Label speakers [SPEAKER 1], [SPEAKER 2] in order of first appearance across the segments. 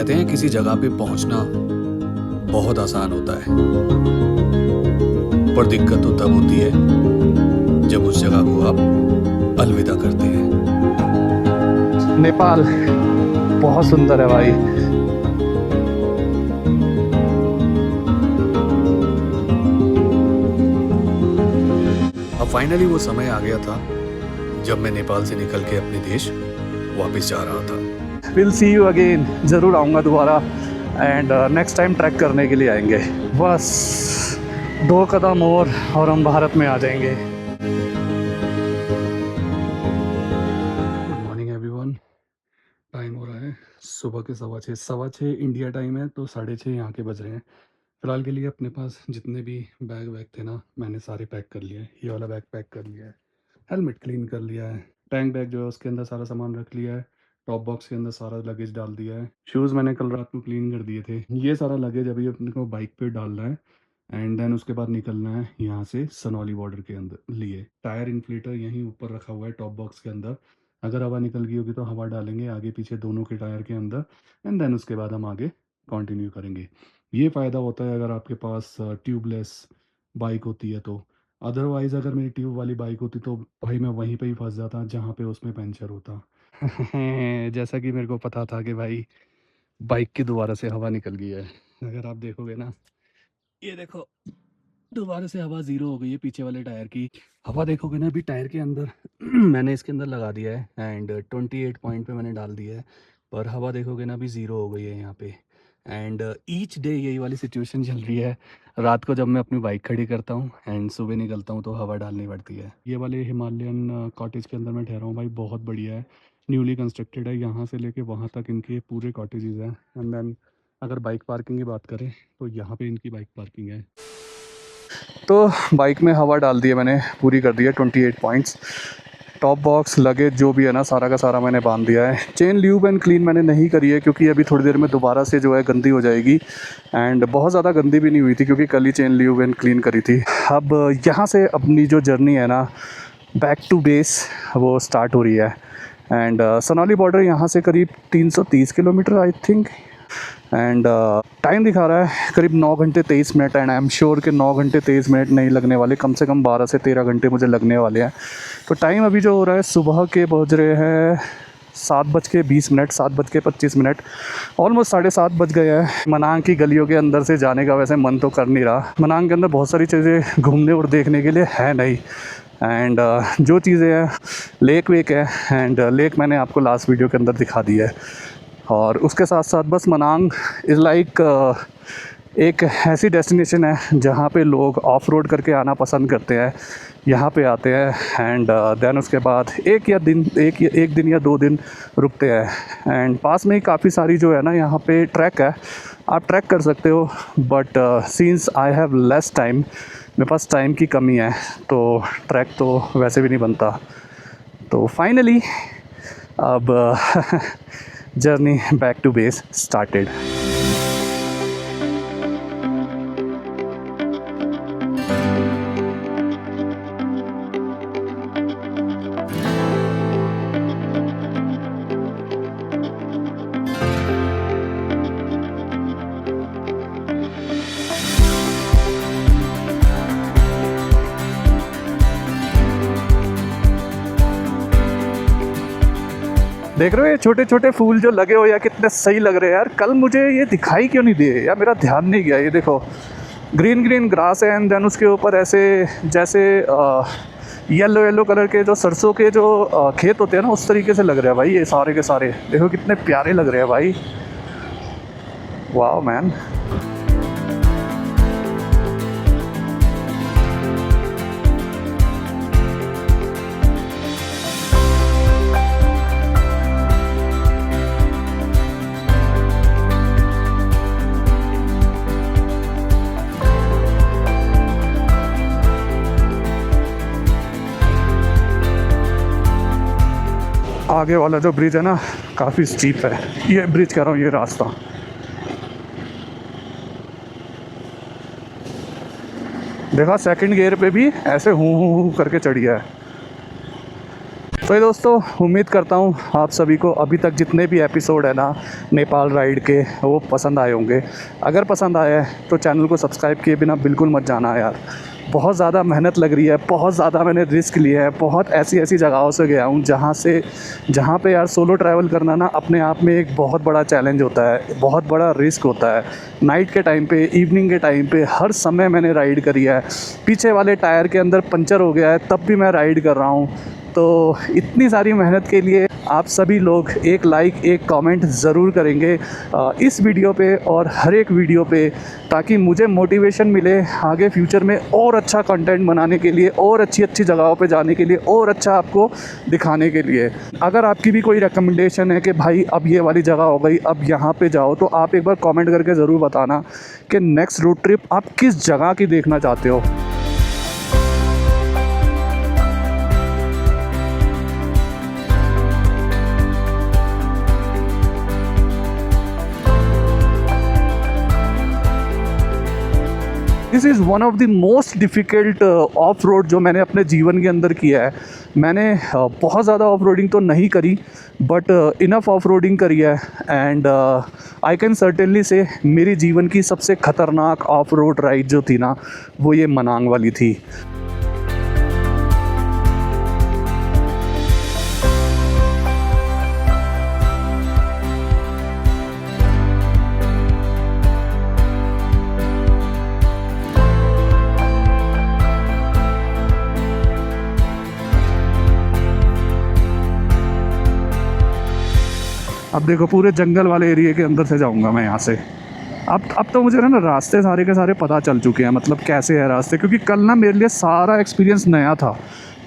[SPEAKER 1] कहते हैं किसी जगह पे पहुंचना बहुत आसान होता है, पर दिक्कत तो तब होती है जब उस जगह को आप अलविदा करते हैं।
[SPEAKER 2] नेपाल बहुत सुंदर है भाई।
[SPEAKER 1] अब फाइनली वो समय आ गया था जब मैं नेपाल से निकल के अपने देश वापस जा रहा था।
[SPEAKER 2] विल सी यू अगेन, ज़रूर आऊँगा दोबारा एंड नेक्स्ट टाइम ट्रैक करने के लिए आएंगे। बस 2 कदम और हम भारत में आ जाएंगे।
[SPEAKER 1] Good morning everyone. टाइम हो रहा है सुबह के 6:15 इंडिया टाइम है, तो 6:30 यहाँ के बज रहे हैं। फ़िलहाल के लिए अपने पास जितने भी बैग वैग थे ना, मैंने सारे पैक कर लिए हैं। ये वाला बैग पैक कर लिया है, हेलमेट क्लीन कर लिया है, टैंक बैग जो है उसके अंदर सारा सामान रख लिया है, टॉप बॉक्स के अंदर सारा लगेज डाल दिया है, शूज़ मैंने कल रात में क्लीन कर दिए थे। ये सारा लगेज अभी अपने को बाइक पे डालना है एंड देन उसके बाद निकलना है यहाँ से सनौली बॉर्डर के अंदर लिए। टायर इन्फ्लेटर यहीं ऊपर रखा हुआ है टॉप बॉक्स के अंदर। अगर हवा निकल गई होगी तो हवा डालेंगे आगे पीछे दोनों के टायर के अंदर एंड देन उसके बाद हम आगे कंटिन्यू करेंगे। ये फ़ायदा होता है अगर आपके पास ट्यूबलेस बाइक होती है तो। अदरवाइज़ अगर मेरी ट्यूब वाली बाइक होती तो भाई मैं वहीं पे ही फँस जाता जहाँ पे उसमें पंचर होता। जैसा कि मेरे को पता था कि भाई बाइक की दोबारा से हवा निकल गई है। अगर आप देखोगे ना, ये देखो दोबारा से हवा ज़ीरो हो गई है पीछे वाले टायर की। हवा देखोगे ना अभी टायर के अंदर मैंने इसके अंदर लगा दिया है एंड 28 पॉइंट पे मैंने डाल दिया है, पर हवा देखोगे ना अभी ज़ीरो हो गई है यहाँ पे। एंड ईच डे यही वाली सिचुएशन चल रही है। रात को जब मैं अपनी बाइक खड़ी करता हूँ एंड सुबह निकलता हूँ तो हवा डालनी पड़ती है। ये वाले हिमालयन कॉटेज के अंदर मैं ठहरा हूँ भाई, बहुत बढ़िया है, न्यूली कंस्ट्रक्टेड है। यहाँ से लेके वहाँ तक इनके पूरे कॉटेजेस हैं। एंड देन अगर बाइक पार्किंग की बात करें तो यहाँ पे इनकी बाइक पार्किंग है।
[SPEAKER 2] तो बाइक में हवा डाल दी है मैंने, पूरी कर दी है 28 पॉइंट्स। टॉप बॉक्स लगेज जो भी है ना सारा का सारा मैंने बांध दिया है। चेन ल्यूब एंड क्लीन मैंने नहीं करी है क्योंकि अभी थोड़ी देर में दोबारा से जो है गंदी हो जाएगी एंड बहुत ज़्यादा गंदी भी नहीं हुई थी क्योंकि कल ही चेन ल्यूब एंड क्लीन करी थी। अब यहाँ से अपनी जो जर्नी है ना बैक टू बेस वो स्टार्ट हो रही है एंड सनौली बॉर्डर यहाँ से करीब 330 kilometre I think and time दिखा रहा है करीब 9 घंटे 23 minute and I am sure कि 9 घंटे 23 मिनट नहीं लगने वाले, कम से कम 12 से 13 घंटे मुझे लगने वाले हैं। तो टाइम अभी जो हो रहा है सुबह के बज रहे हैं 7:20 मिनट, 7:25 मिनट, ऑलमोस्ट 7:30 बज गए हैं। मनांग की गलियों के अंदर से जाने का वैसे मन तो कर नहीं रहा। मनांग के अंदर बहुत सारी चीज़ें घूमने और देखने के लिए है नहीं एंड जो चीज़ें हैं लेक वेक है एंड लेक मैंने आपको लास्ट वीडियो के अंदर दिखा दी है। और उसके साथ साथ बस मनांग इज़ लाइक एक ऐसी डेस्टिनेशन है जहाँ पे लोग ऑफ रोड करके आना पसंद करते हैं, यहाँ पे आते हैं एंड देन उसके बाद एक दिन या 2 दिन रुकते हैं एंड पास में ही काफ़ी सारी जो है ना यहाँ पे ट्रैक है, आप ट्रैक कर सकते हो। But since I have less time, मेरे पास टाइम की कमी है तो ट्रैक तो वैसे भी नहीं बनता। तो फाइनली अब journey back to base started. देख रहे हो ये छोटे छोटे फूल जो लगे हो या कितने सही लग रहे हैं यार। कल मुझे ये दिखाई क्यों नहीं दिए या मेरा ध्यान नहीं गया। ये देखो ग्रीन ग्रीन ग्रास है एंड देन उसके ऊपर ऐसे जैसे येलो येलो कलर के जो सरसों के जो खेत होते हैं ना उस तरीके से लग रहे हैं भाई। ये सारे के सारे देखो कितने प्यारे लग रहे हैं भाई। वाह मैन। आगे वाला जो ब्रिज है ना काफ़ी स्टीप है। ये ब्रिज कह रहा हूँ, ये रास्ता देखा, सेकंड गियर पे भी ऐसे हूँ करके चढ़ी है। तो ये दोस्तों, उम्मीद करता हूँ आप सभी को अभी तक जितने भी एपिसोड है ना नेपाल राइड के, वो पसंद आए होंगे। अगर पसंद आया है तो चैनल को सब्सक्राइब किए बिना बिल्कुल मत जाना यार। बहुत ज़्यादा मेहनत लग रही है, बहुत ज़्यादा मैंने रिस्क लिए है, बहुत ऐसी ऐसी जगहों से गया हूँ जहाँ पे यार सोलो ट्रैवल करना ना अपने आप में एक बहुत बड़ा चैलेंज होता है, बहुत बड़ा रिस्क होता है। नाइट के टाइम पे, इवनिंग के टाइम पे, हर समय मैंने राइड करी है। पीछे वाले टायर के अंदर पंचर हो गया है तब भी मैं राइड कर रहा हूँ। तो इतनी सारी मेहनत के लिए आप सभी लोग एक लाइक, एक कमेंट ज़रूर करेंगे इस वीडियो पे और हर एक वीडियो पे, ताकि मुझे मोटिवेशन मिले आगे फ्यूचर में और अच्छा कंटेंट बनाने के लिए, और अच्छी अच्छी जगहों पे जाने के लिए, और अच्छा आपको दिखाने के लिए। अगर आपकी भी कोई रिकमेंडेशन है कि भाई अब ये वाली जगह हो गई, अब यहाँ पे जाओ, तो आप एक बार कमेंट करके ज़रूर बताना कि नेक्स्ट रोड ट्रिप आप किस जगह की देखना चाहते हो। This is one of the most difficult of road जो मैंने अपने जीवन के अंदर किया है। मैंने बहुत ज़्यादा ऑफ रोडिंग तो नहीं करी, बट इनफ ऑफ रोडिंग करी है। एंड आई कैन सर्टेनली से मेरी जीवन की सबसे ख़तरनाक ऑफ रोड राइड जो थी ना, वो ये मनांग वाली थी। अब देखो, पूरे जंगल वाले एरिया के अंदर से जाऊंगा मैं यहाँ से। अब तो मुझे ना रास्ते सारे के सारे पता चल चुके हैं, मतलब कैसे है रास्ते, क्योंकि कल ना मेरे लिए सारा एक्सपीरियंस नया था।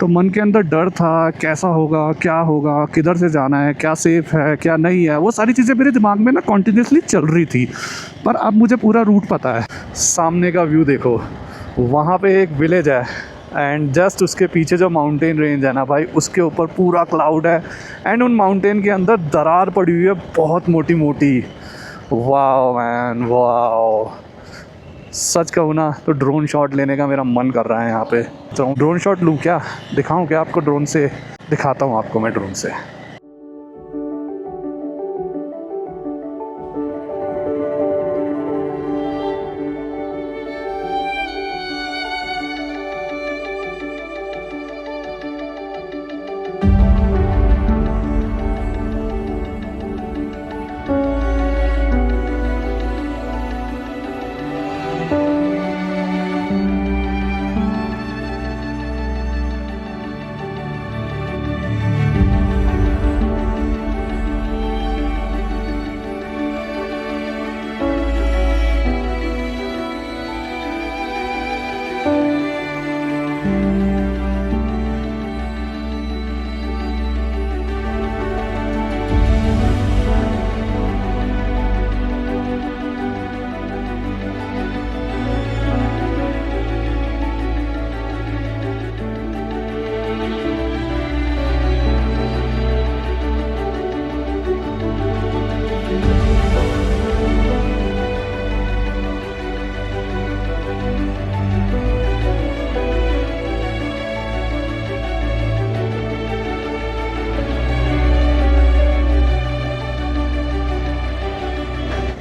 [SPEAKER 2] तो मन के अंदर डर था, कैसा होगा, क्या होगा, किधर से जाना है, क्या सेफ़ है, क्या नहीं है, वो सारी चीज़ें मेरे दिमाग में ना कॉन्टीन्यूसली चल रही थी। पर अब मुझे पूरा रूट पता है। सामने का व्यू देखो, वहाँ पे एक विलेज है एंड जस्ट उसके पीछे जो माउंटेन रेंज है ना भाई, उसके ऊपर पूरा क्लाउड है एंड उन माउंटेन के अंदर दरार पड़ी हुई है बहुत मोटी मोटी। Wow man, wow. सच कहूँ ना तो ड्रोन शॉट लेने का मेरा मन कर रहा है यहाँ पे। तो ड्रोन शॉट लूँ क्या, दिखाऊँ क्या आपको ड्रोन से? दिखाता हूँ आपको मैं ड्रोन से।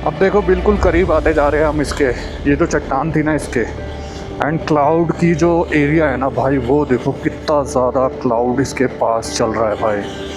[SPEAKER 2] अब देखो, बिल्कुल करीब आते जा रहे हैं हम इसके। ये जो चट्टान थी ना इसके, एंड क्लाउड की जो एरिया है ना भाई, वो देखो कितना ज़्यादा क्लाउड इसके पास चल रहा है भाई।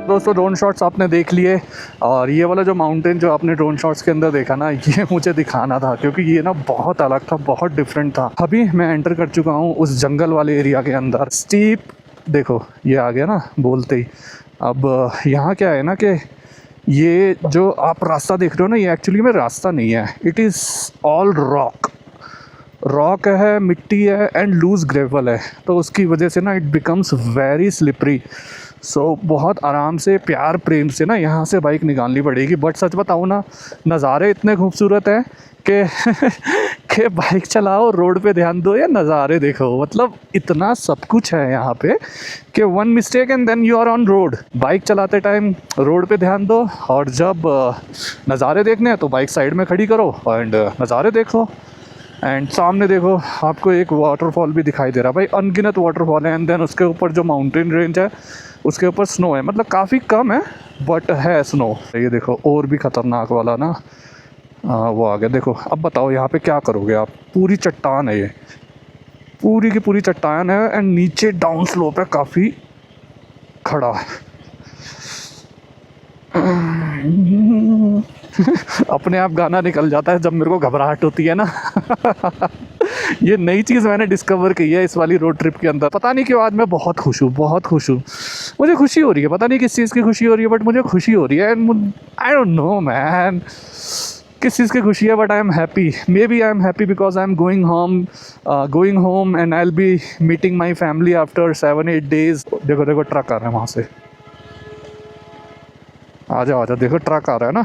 [SPEAKER 2] दोस्तों, ड्रोन शॉट्स आपने देख लिए, और ये वाला जो माउंटेन जो आपने ड्रोन शॉट्स के अंदर देखा ना, ये मुझे दिखाना था क्योंकि ये ना बहुत अलग था, बहुत डिफरेंट था। अभी मैं एंटर कर चुका हूँ उस जंगल वाले एरिया के अंदर। स्टीप देखो, ये आ गया ना बोलते ही। अब यहाँ क्या है ना कि ये जो आप रास्ता देख रहे हो ना, ये एक्चुअली में रास्ता नहीं है, इट इज़ ऑल रॉक है, मिट्टी है एंड लूज ग्रेवल है। तो उसकी वजह से ना इट बिकम्स वेरी स्लिपरी। सो बहुत आराम से, प्यार प्रेम से ना यहाँ से बाइक निकालनी पड़ेगी। बट सच बताऊँ ना, नज़ारे इतने खूबसूरत हैं कि के बाइक चलाओ, रोड पे ध्यान दो या नज़ारे देखो। मतलब इतना सब कुछ है यहाँ पे कि one mistake and then you are on road. Bike चलाते टाइम रोड पे ध्यान दो, और जब नज़ारे देखने हैं तो बाइक साइड में खड़ी करो एंड नज़ारे देखो। एंड सामने देखो, आपको एक वाटरफॉल भी दिखाई दे रहा है भाई, अनगिनत वाटरफॉल है। एंड देन उसके ऊपर जो माउंटेन रेंज है उसके ऊपर स्नो है, मतलब काफ़ी कम है बट है स्नो। ये देखो और भी ख़तरनाक वाला ना, वो आ गया। देखो अब बताओ यहाँ पे क्या करोगे आप। पूरी चट्टान है, ये पूरी की पूरी चट्टान है एंड नीचे डाउन स्लोप है काफ़ी खड़ा। अपने आप गाना निकल जाता है जब मेरे को घबराहट होती है ना। ये नई चीज़ मैंने डिस्कवर की है इस वाली रोड ट्रिप के अंदर। पता नहीं क्यों आज मैं बहुत खुश हूँ, बहुत खुश हूँ। मुझे खुशी हो रही है, पता नहीं किस चीज़ की खुशी हो रही है बट मुझे खुशी हो रही है। And I don't know man किस चीज़ की खुशी है, but I am happy. Maybe I am happy because I am going home and I will be meeting my family after 7-8 days। देखो देखो ट्रक आ रहा है वहाँ से, आ जाओ आ जाओ। देखो ट्रक आ रहा है ना,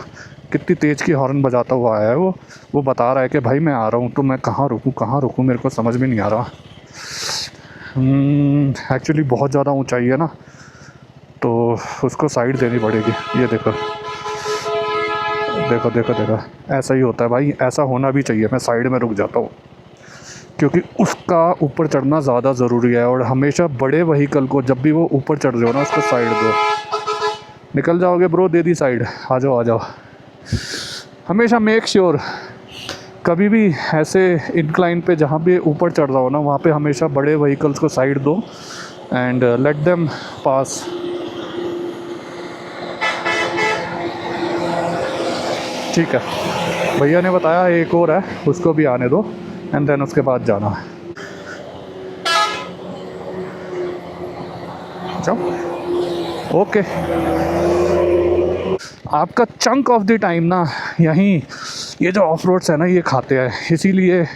[SPEAKER 2] कितनी तेज़ की हॉर्न बजाता हुआ आया है वो बता रहा है कि भाई मैं आ रहा हूँ। तो मैं कहाँ रुकूँ मेरे को समझ में नहीं आ रहा। एक्चुअली बहुत ज़्यादा ऊंचाई है ना, तो उसको साइड देनी पड़ेगी। ये देखो देखो देखो देखो, ऐसा ही होता है भाई, ऐसा होना भी चाहिए। मैं साइड में रुक जाता हूँ क्योंकि उसका ऊपर चढ़ना ज़्यादा ज़रूरी है। और हमेशा बड़े वहीकल को जब भी वो ऊपर चढ़ रहे हो ना, उसको साइड दो। निकल जाओगे ब्रो, दे दी साइड, आ जाओ आ जाओ। हमेशा मेक श्योर कभी भी ऐसे इंक्लाइन पे जहाँ भी ऊपर चढ़ रहा हो ना, वहाँ पे हमेशा बड़े व्हीकल्स को साइड दो एंड लेट देम पास। ठीक है, भैया ने बताया एक और है, उसको भी आने दो एंड देन उसके बाद जाना है। जाओ, ओके। आपका चंक ऑफ द टाइम ना यहीं ये जो ऑफ रोड्स है ना ये खाते हैं, इसीलिए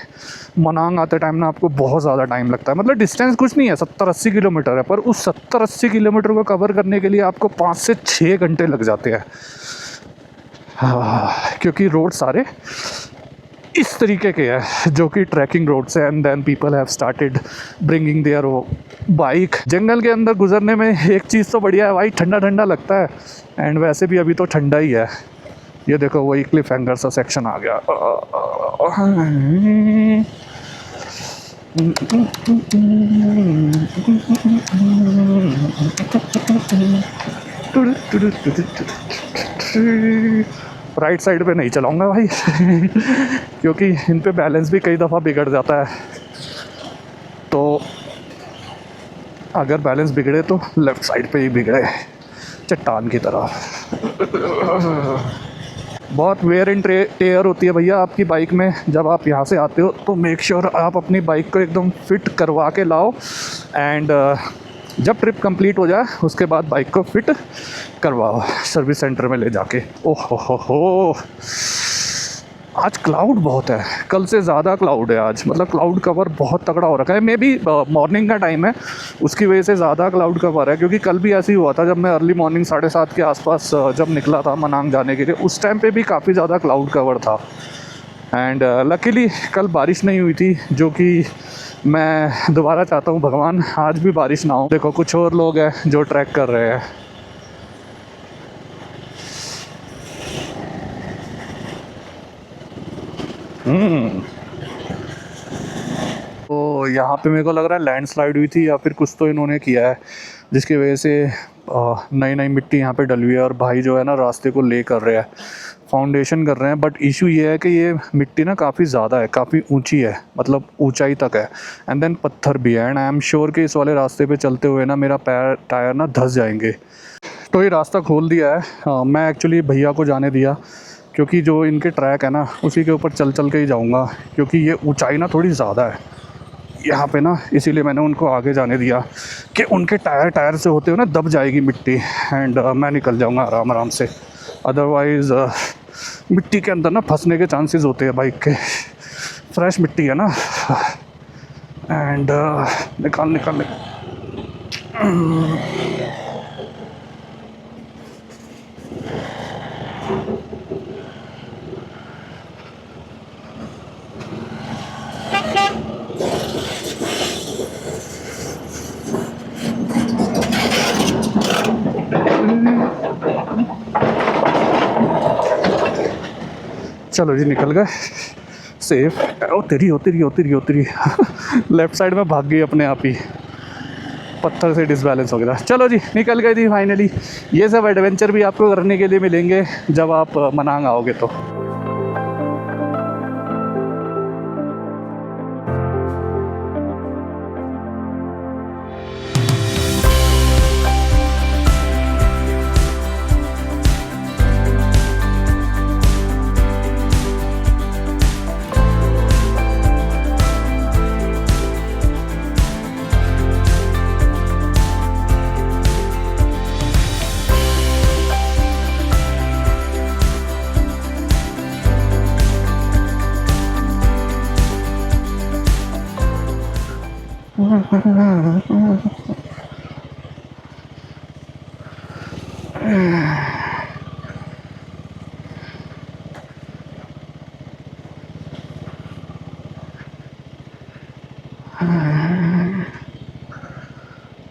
[SPEAKER 2] मनांग आते टाइम ना आपको बहुत ज़्यादा टाइम लगता है। मतलब डिस्टेंस कुछ नहीं है, 70-80 किलोमीटर है, पर उस 70-80 किलोमीटर को कवर करने के लिए आपको 5 से 6 घंटे लग जाते हैं। क्योंकि रोड सारे इस तरीके के हैं जो कि ट्रैकिंग रोड्स है। And then people have started bringing their bike. जंगल के अंदर गुजरने में एक चीज़ तो बढ़िया है भाई, ठंडा ठंडा लगता है। एंड वैसे भी अभी तो ठंडा ही है। ये देखो वही क्लिफ हैंगर सा सेक्शन आ गया। राइट साइड पे नहीं चलाऊंगा भाई क्योंकि इन पे बैलेंस भी कई दफ़ा बिगड़ जाता है। तो अगर बैलेंस बिगड़े तो लेफ़्ट साइड पे ही बिगड़े, चट्टान की तरह। बहुत वेयर एंड टेयर होती है भैया आपकी बाइक में। जब आप यहाँ से आते हो तो मेक श्योर आप अपनी बाइक को एकदम फिट करवा के लाओ एंड जब ट्रिप कंप्लीट हो जाए उसके बाद बाइक को फिट करवाओ सर्विस सेंटर में ले जाके। ओह हो, आज क्लाउड बहुत है, कल से ज़्यादा क्लाउड है आज। मतलब क्लाउड कवर बहुत तगड़ा हो रखा है। मे बी मॉर्निंग का टाइम है उसकी वजह से ज़्यादा क्लाउड कवर है, क्योंकि कल भी ऐसे ही हुआ था जब मैं अर्ली मॉर्निंग 7:30 के आसपास जब निकला था मनांग जाने के लिए, उस टाइम पे भी काफ़ी ज़्यादा क्लाउड कवर था। एंड लकीली कल बारिश नहीं हुई थी, जो कि मैं दोबारा चाहता हूँ भगवान आज भी बारिश ना हो। देखो कुछ और लोग हैं जो ट्रैक कर रहे हैं। तो यहाँ पे मेरे को लग रहा है लैंडस्लाइड हुई थी या फिर कुछ तो इन्होंने किया है जिसकी वजह से नई नई मिट्टी यहाँ पे डली हुई है। और भाई जो है ना रास्ते को ले कर रहे हैं, फाउंडेशन कर रहे हैं। बट इशू ये है कि ये मिट्टी ना काफ़ी ज़्यादा है, काफ़ी ऊंची है, मतलब ऊंचाई तक है। एंड देन पत्थर भी है। एंड आई एम श्योर कि इस वाले रास्ते पे चलते हुए ना मेरा टायर ना धंस जाएंगे। तो ये रास्ता खोल दिया है। मैं एक्चुअली भैया को जाने दिया क्योंकि जो इनके ट्रैक है ना उसी के ऊपर चल चल के ही जाऊँगा, क्योंकि ये ऊंचाई ना थोड़ी ज़्यादा है यहाँ पे ना, इसीलिए मैंने उनको आगे जाने दिया कि उनके टायर से होते हुए ना दब जाएगी मिट्टी एंड मैं निकल जाऊँगा आराम आराम से। अदरवाइज़ मिट्टी के अंदर ना फंसने के चांसेस होते हैं बाइक के। फ्रेश मिट्टी है ना। एंड निकाल चलो जी निकल गए सेफ। ओ तेरी लेफ्ट साइड में भाग गई अपने आप ही, पत्थर से डिसबैलेंस हो गया। चलो जी निकल गए जी फाइनली। ये सब एडवेंचर भी आपको करने के लिए मिलेंगे जब आप मनांग आओगे तो।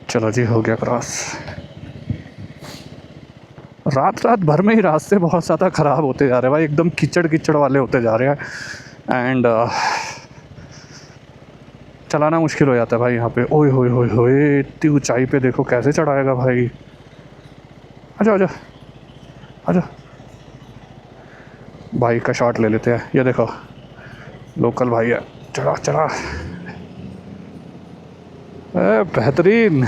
[SPEAKER 2] चलो जी हो गया क्रॉस। रात भर में ही रास्ते बहुत ज़्यादा ख़राब होते जा रहे हैं भाई, एकदम कीचड़ कीचड़ वाले होते जा रहे हैं एंड चलाना मुश्किल हो जाता है भाई यहाँ पे। ओए होए होए होए, इतनी ऊंचाई पे देखो कैसे चढ़ाएगा भाई। आजा आजा आजा, बाइक का शॉट ले लेते हैं। ये देखो लोकल भाई है, चढ़ा चढ़ा, बेहतरीन।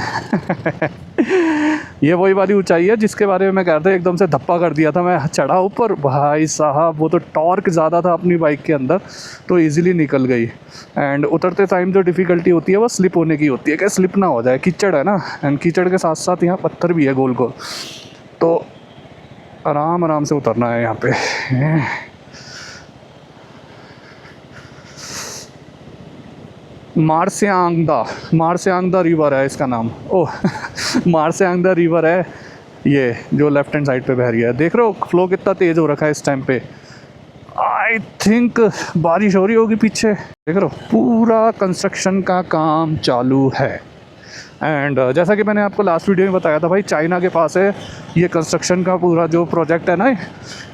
[SPEAKER 2] ये वही वाली ऊंचाई है जिसके बारे में मैं कह रहा था, एकदम से धप्पा कर दिया था मैं, चढ़ा ऊपर भाई साहब, वो तो टॉर्क ज़्यादा था अपनी बाइक के अंदर तो इजीली निकल गई। एंड उतरते टाइम जो डिफ़िकल्टी होती है वो स्लिप होने की होती है, कि स्लिप ना हो जाए, कीचड़ है ना, एंड कीचड़ के साथ साथ यहाँ पत्थर भी है गोल गोल, तो आराम आराम से उतरना है यहाँ पे। मारसेआंगदा रिवर है इसका नाम। ओह मारसेआंगदा रिवर है ये, जो लेफ्ट हैंड साइड पे बह रही है। देख रहे हो फ्लो कितना तेज़ हो रखा है इस टाइम पे। आई थिंक बारिश हो रही होगी पीछे, देख रहे हो पूरा कंस्ट्रक्शन का काम चालू है। एंड जैसा कि मैंने आपको लास्ट वीडियो में बताया था भाई, चाइना के पास है ये कंस्ट्रक्शन का पूरा जो प्रोजेक्ट है ना,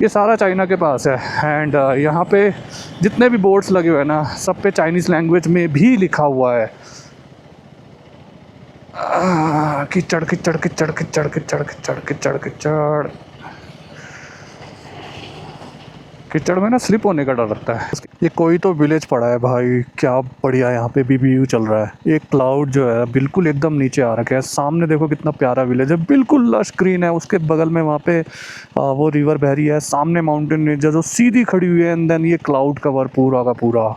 [SPEAKER 2] ये सारा चाइना के पास है। एंड यहाँ पे जितने भी बोर्ड्स लगे हुए हैं ना, सब पे चाइनीज़ लैंग्वेज में भी लिखा हुआ है कीचड़ कीचड़ कीचड़ कीचड़ कीचड़ कीचड़ कीचड़ कीचड़ कीचड़ में ना स्लिप होने का डर लगता है। ये कोई तो विलेज पड़ा है भाई, क्या बढ़िया यहाँ पे भी व्यू चल रहा है। एक क्लाउड जो है बिल्कुल एकदम नीचे आ रखा है, सामने देखो कितना प्यारा विलेज है, बिल्कुल लश ग्रीन है। उसके बगल में वहाँ पे वो रिवर बह रही है, सामने माउंटेन रेंज जो सीधी खड़ी हुई है, एंड देन ये क्लाउड कवर पूरा का पूरा।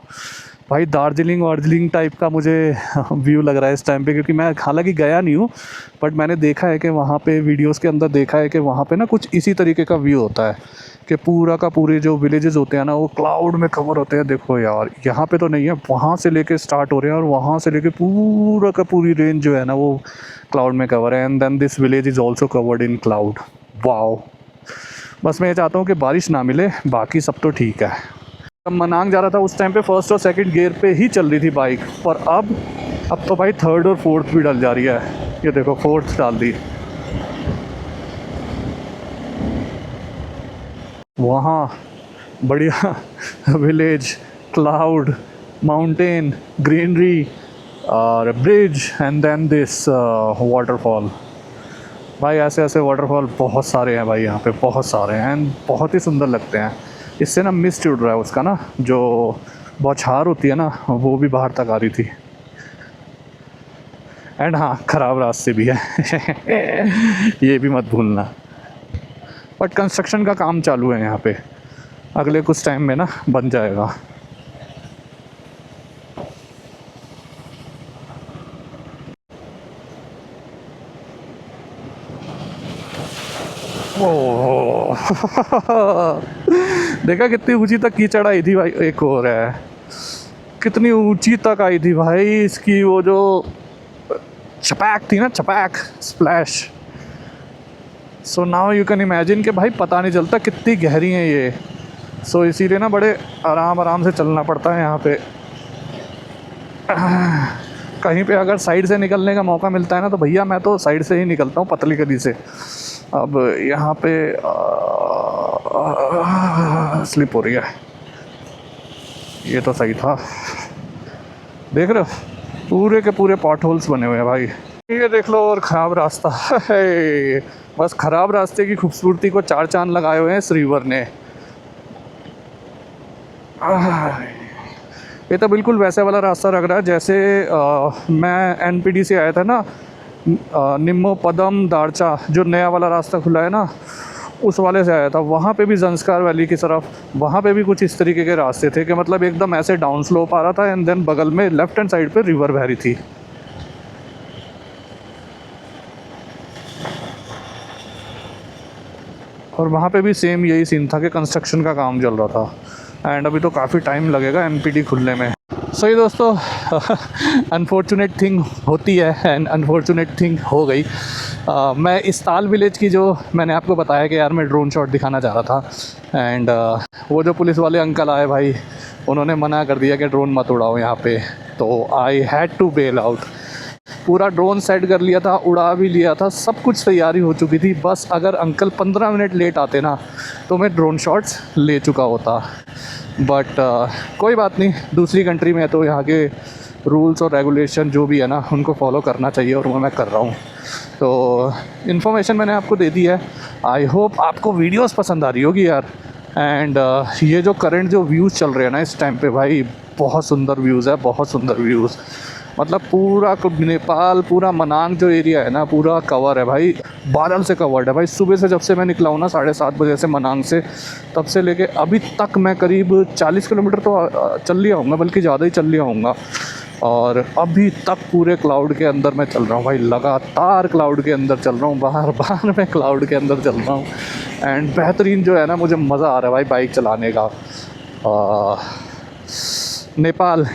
[SPEAKER 2] भाई दार्जिलिंग टाइप का मुझे व्यू लग रहा है इस टाइम पे, क्योंकि मैं हालांकि गया नहीं हूँ, बट मैंने देखा है कि वहाँ पे वीडियोस के अंदर देखा है कि वहाँ पे ना कुछ इसी तरीके का व्यू होता है कि पूरा का पूरे जो विलेजेस होते हैं ना वो क्लाउड में कवर होते हैं। देखो यार यहाँ पे तो नहीं है, वहाँ से लेके स्टार्ट हो रहे हैं और वहाँ से लेके पूरा का पूरी रेंज जो है ना वो क्लाउड में कवर है, and then this village is also covered in cloud. Wow, बस मैं ये चाहता हूँ कि बारिश ना मिले, बाकी सब तो ठीक है। जब मनांग जा रहा था उस टाइम पे फर्स्ट और सेकंड गियर पे ही चल रही थी बाइक, पर अब तो भाई थर्ड और फोर्थ भी डल जा रही है। ये देखो फोर्थ डाल दी। वहाँ बढ़िया विलेज, क्लाउड, माउंटेन, ग्रीनरी और bridge, and then this waterfall. भाई ऐसे ऐसे वाटरफॉल बहुत सारे हैं भाई यहाँ पे, बहुत सारे हैं एंड बहुत ही सुंदर लगते हैं। इससे ना मिस्ट उड़ रहा है उसका ना, जो बौछार होती है ना वो भी बाहर तक आ रही थी। एंड हाँ, ख़राब रास्ते भी है ये भी मत भूलना। बट कंस्ट्रक्शन का काम चालू है यहाँ पे, अगले कुछ टाइम में ना बन जाएगा। ओह देखा कितनी ऊंची तक कीचड़ आई थी भाई। एक और है, कितनी ऊंची तक आई थी भाई इसकी वो जो छपैक थी ना, Chhapaak splash. So now you can imagine कि भाई पता नहीं चलता कितनी गहरी है ये। सो इसीलिए ना बड़े आराम से चलना पड़ता है यहाँ पे। कहीं पे अगर साइड से निकलने का मौका मिलता है ना तो भैया मैं तो साइड से ही निकलता हूँ, पतली गली से। अब यहाँ पे स्लिप हो रही है। ये तो सही था। देख रहे हो पूरे के पूरे पॉट होल्स बने हुए हैं भाई। ये देख लो और ख़राब रास्ता है। बस ख़राब रास्ते की खूबसूरती को चार चांद लगाए हुए हैं इस रिवर ने। ये तो बिल्कुल वैसे वाला रास्ता लग रहा है जैसे मैं एनपीडी से आया था ना, निम्मो पदम दारचा, जो नया वाला रास्ता खुला है ना, उस वाले से आया था। वहाँ पे भी ज़ंस्कार वैली की तरफ, वहाँ पे भी कुछ इस तरीके के रास्ते थे कि मतलब एकदम ऐसे डाउन स्लोप आ रहा था एंड देन बगल में लेफ्ट हैंड साइड पे रिवर बह रही थी। और वहाँ पे भी सेम यही सीन था कि कंस्ट्रक्शन का काम चल रहा था एंड अभी तो काफ़ी टाइम लगेगा एनपीडी खुलने में। सही दोस्तों, अनफॉर्चुनेट थिंग होती है एंड अनफॉर्चुनेट थिंग हो गई। मैं इस ताल विलेज की, जो मैंने आपको बताया कि यार मैं ड्रोन शॉट दिखाना चाह रहा था एंड वो जो पुलिस वाले अंकल आए भाई, उन्होंने मना कर दिया कि ड्रोन मत उड़ाओ यहाँ पे, तो I had to bail out. पूरा ड्रोन सेट कर लिया था, उड़ा भी लिया था, सब कुछ तैयारी हो चुकी थी, बस अगर अंकल 15 मिनट लेट आते ना तो मैं ड्रोन शॉट्स ले चुका होता। बट कोई बात नहीं, दूसरी कंट्री में है तो यहाँ के रूल्स और रेगुलेशन जो भी है ना उनको फॉलो करना चाहिए और वो मैं कर रहा हूँ। तो इन्फॉर्मेशन मैंने आपको दे दी है। आई होप आपको वीडियोस पसंद आ रही होगी यार। एंड ये जो करंट जो व्यूज़ चल रहे हैं ना इस टाइम पे भाई, बहुत सुंदर व्यूज़ है, बहुत सुंदर व्यूज़। मतलब पूरा नेपाल, पूरा मनांग जो एरिया है ना, पूरा कवर है भाई, बादल से कवर्ड है भाई। सुबह से जब से मैं निकला हूँ ना 7:30 बजे से मनांग से, तब से लेके अभी तक मैं करीब 40 किलोमीटर तो चल लिया हूँगा, बल्कि ज़्यादा ही चल लिया हूँगा। और अभी तक पूरे क्लाउड के अंदर मैं चल रहा हूँ भाई, लगातार क्लाउड के अंदर चल रहा हूँ, बार बार मैं क्लाउड के अंदर चल रहा हूँ। एंड बेहतरीन जो है ना, मुझे मज़ा आ रहा है भाई बाइक चलाने का। नेपाल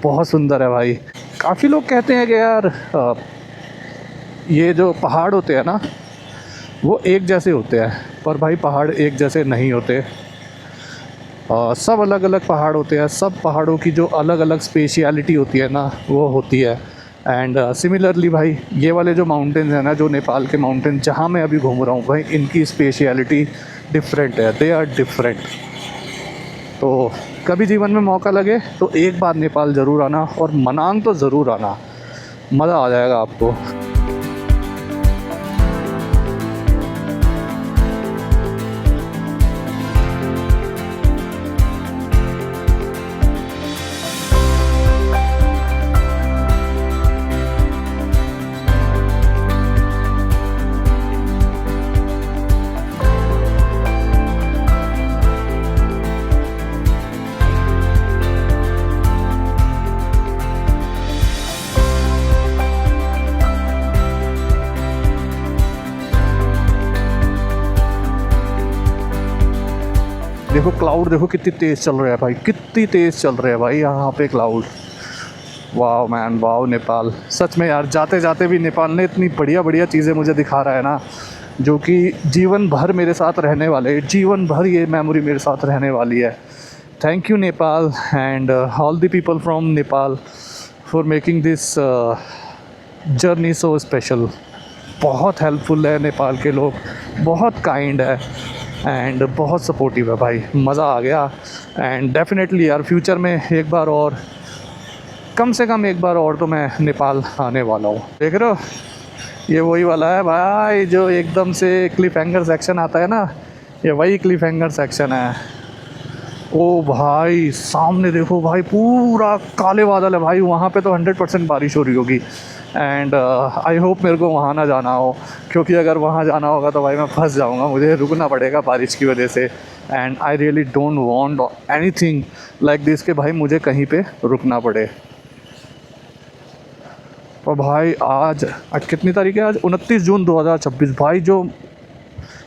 [SPEAKER 2] बहुत सुंदर है भाई। काफ़ी लोग कहते हैं कि यार ये जो पहाड़ होते हैं ना वो एक जैसे होते हैं, पर भाई पहाड़ एक जैसे नहीं होते। सब अलग अलग पहाड़ होते हैं, सब पहाड़ों की जो अलग अलग स्पेशलिटी होती है ना वो होती है। एंड सिमिलरली भाई ये वाले जो माउंटेन्स हैं ना, जो नेपाल के माउंटेन जहाँ मैं अभी घूम रहा हूँ भाई, इनकी स्पेशलिटी डिफरेंट है, दे आर डिफरेंट। तो कभी जीवन में मौका लगे तो एक बार नेपाल ज़रूर आना और मनांग तो ज़रूर आना, मज़ा आ जाएगा आपको। देखो क्लाउड, देखो कितनी तेज़ चल रहा है भाई, कितनी तेज़ चल रहा है भाई यहाँ पे क्लाउड। वाह मैन, वाह नेपाल। सच में यार, जाते जाते भी नेपाल ने इतनी बढ़िया बढ़िया चीज़ें मुझे दिखा रहा है ना, जो कि जीवन भर मेरे साथ रहने वाले, जीवन भर ये मेमोरी मेरे साथ रहने वाली है। Thank you Nepal and all the people from Nepal for making this journey so special. बहुत हेल्पफुल है नेपाल के लोग, बहुत काइंड है एंड बहुत सपोर्टिव है भाई, मज़ा आ गया। एंड डेफिनेटली यार फ्यूचर में एक बार और, कम से कम एक बार और तो मैं नेपाल आने वाला हूँ। देख रहे हो ये वही वाला है भाई जो एकदम से क्लिफ हैंगर सेक्शन आता है ना, ये वही क्लिफ हैंगर सेक्शन है। ओ भाई सामने देखो भाई, पूरा काले बादल है भाई, वहाँ पे तो 100% बारिश हो रही होगी। एंड आई होप मेरे को वहाँ ना जाना हो, क्योंकि अगर वहाँ जाना होगा तो भाई मैं फंस जाऊँगा, मुझे रुकना पड़ेगा बारिश की वजह से। And I really don't want anything like this कि भाई मुझे कहीं पे रुकना पड़े। तो भाई आज कितनी तारीख है, आज 29 जून 2026। भाई जो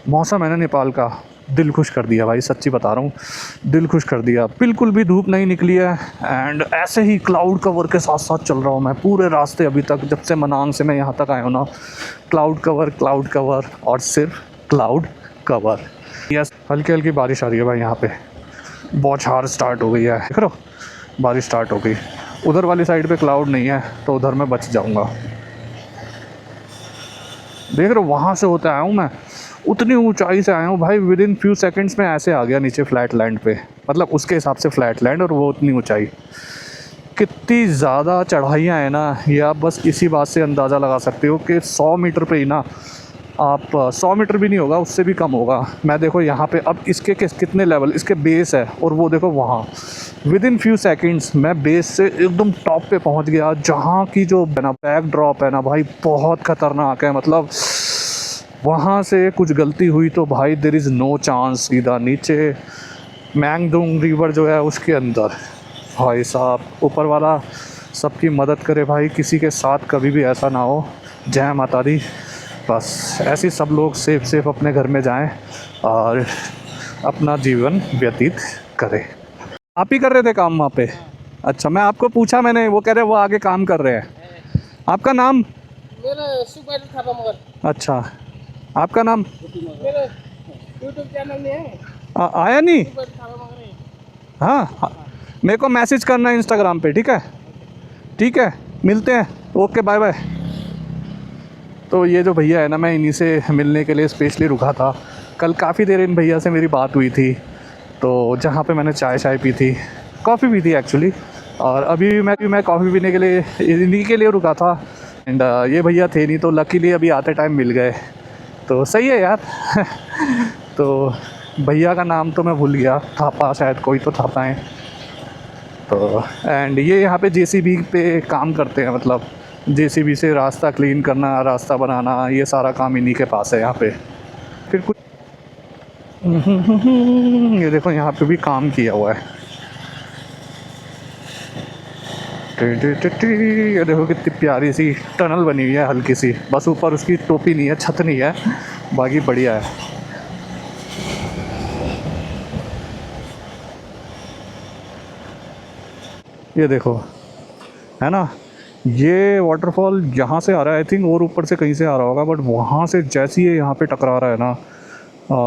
[SPEAKER 2] मौसम है ना नेपाल का, दिल खुश कर दिया भाई, सच्ची बता रहा हूँ, दिल खुश कर दिया। बिल्कुल भी धूप नहीं निकली है एंड ऐसे ही क्लाउड कवर के साथ साथ चल रहा हूँ मैं पूरे रास्ते अभी तक, जब से मनांग से मैं यहाँ तक आया हूँ ना। क्लाउड कवर और सिर्फ क्लाउड कवर। यस, हल्की हल्की बारिश आ रही है भाई यहाँ पे, बौछार स्टार्ट हो गई है, देख रहे हो बारिश स्टार्ट हो गई। उधर वाली साइड पे क्लाउड नहीं है तो उधर मैं बच जाऊँगा। देख रहे हो वहाँ से होते आया हूँ मैं, उतनी ऊंचाई से आया हूँ भाई, विद इन फ्यू सेकंड्स में ऐसे आ गया नीचे फ्लैट लैंड पे, मतलब उसके हिसाब से फ्लैट लैंड, और वो उतनी ऊंचाई। कितनी ज़्यादा चढ़ाइयाँ हैं ना, ये आप बस इसी बात से अंदाज़ा लगा सकते हो कि 100 मीटर पे ही ना आप 100 मीटर भी नहीं होगा, उससे भी कम होगा। मैं देखो यहाँ पे अब इसके कितने लेवल, इसके बेस है, और वो देखो वहाँ विद इन फ्यू सेकंड्स मैं बेस से एकदम टॉप पे पहुँच गया, जहाँ की जो है ना बैक ड्रॉप है ना भाई, बहुत ख़तरनाक है। मतलब वहाँ से कुछ गलती हुई तो भाई देयर इज़ नो चांस, सीधा नीचे मैंगडोंग रिवर जो है उसके अंदर। भाई साहब ऊपर वाला सबकी मदद करे भाई, किसी के साथ कभी भी ऐसा ना हो। जय माता दी। बस ऐसे सब लोग सेफ अपने घर में जाएं और अपना जीवन व्यतीत करें। आप ही कर रहे थे काम वहाँ पे? अच्छा, मैं आपको पूछा मैंने, वो कह रहे वो आगे काम कर रहे हैं। आपका नाम?
[SPEAKER 3] मेरा सुपर थापा मगर।
[SPEAKER 2] अच्छा, आपका नाम?
[SPEAKER 3] मेरा यूट्यूब चैनल में है
[SPEAKER 2] आया नहीं?
[SPEAKER 3] सुपर थापा मगर है।
[SPEAKER 2] हाँ, मेरे को मैसेज करना है इंस्टाग्राम पे, ठीक है? ठीक है, मिलते हैं, ओके बाय बाय। तो ये जो भैया है ना, मैं इन्हीं से मिलने के लिए स्पेशली रुका था। कल काफ़ी देर इन भैया से मेरी बात हुई थी, तो जहाँ पे मैंने चाय पी थी, कॉफ़ी पी थी एक्चुअली, और अभी मैं कॉफ़ी पीने के लिए इन्हीं के लिए रुका था। एंड ये भैया थे नहीं, तो लकीली अभी आते टाइम मिल गए, तो सही है यार। तो भैया का नाम तो मैं भूल गया, थापा, शायद कोई तो थापा है। तो एंड ये यहाँ पे जेसीबी पे काम करते हैं, मतलब जेसीबी से रास्ता क्लीन करना, रास्ता बनाना, ये सारा काम इन्हीं के पास है यहाँ पे। फिर कुछ ये देखो यहाँ पे भी काम किया हुआ है। ये देखो कितनी प्यारी सी टनल बनी हुई है, हल्की सी, बस ऊपर उसकी टोपी नहीं है, छत नहीं है, बाकी बढ़िया है। ये देखो, है ना, ये वाटरफॉल यहाँ से आ रहा है आई थिंक, और ऊपर से कहीं से आ रहा होगा, बट वहाँ से जैसे ही यहाँ पे टकरा रहा है ना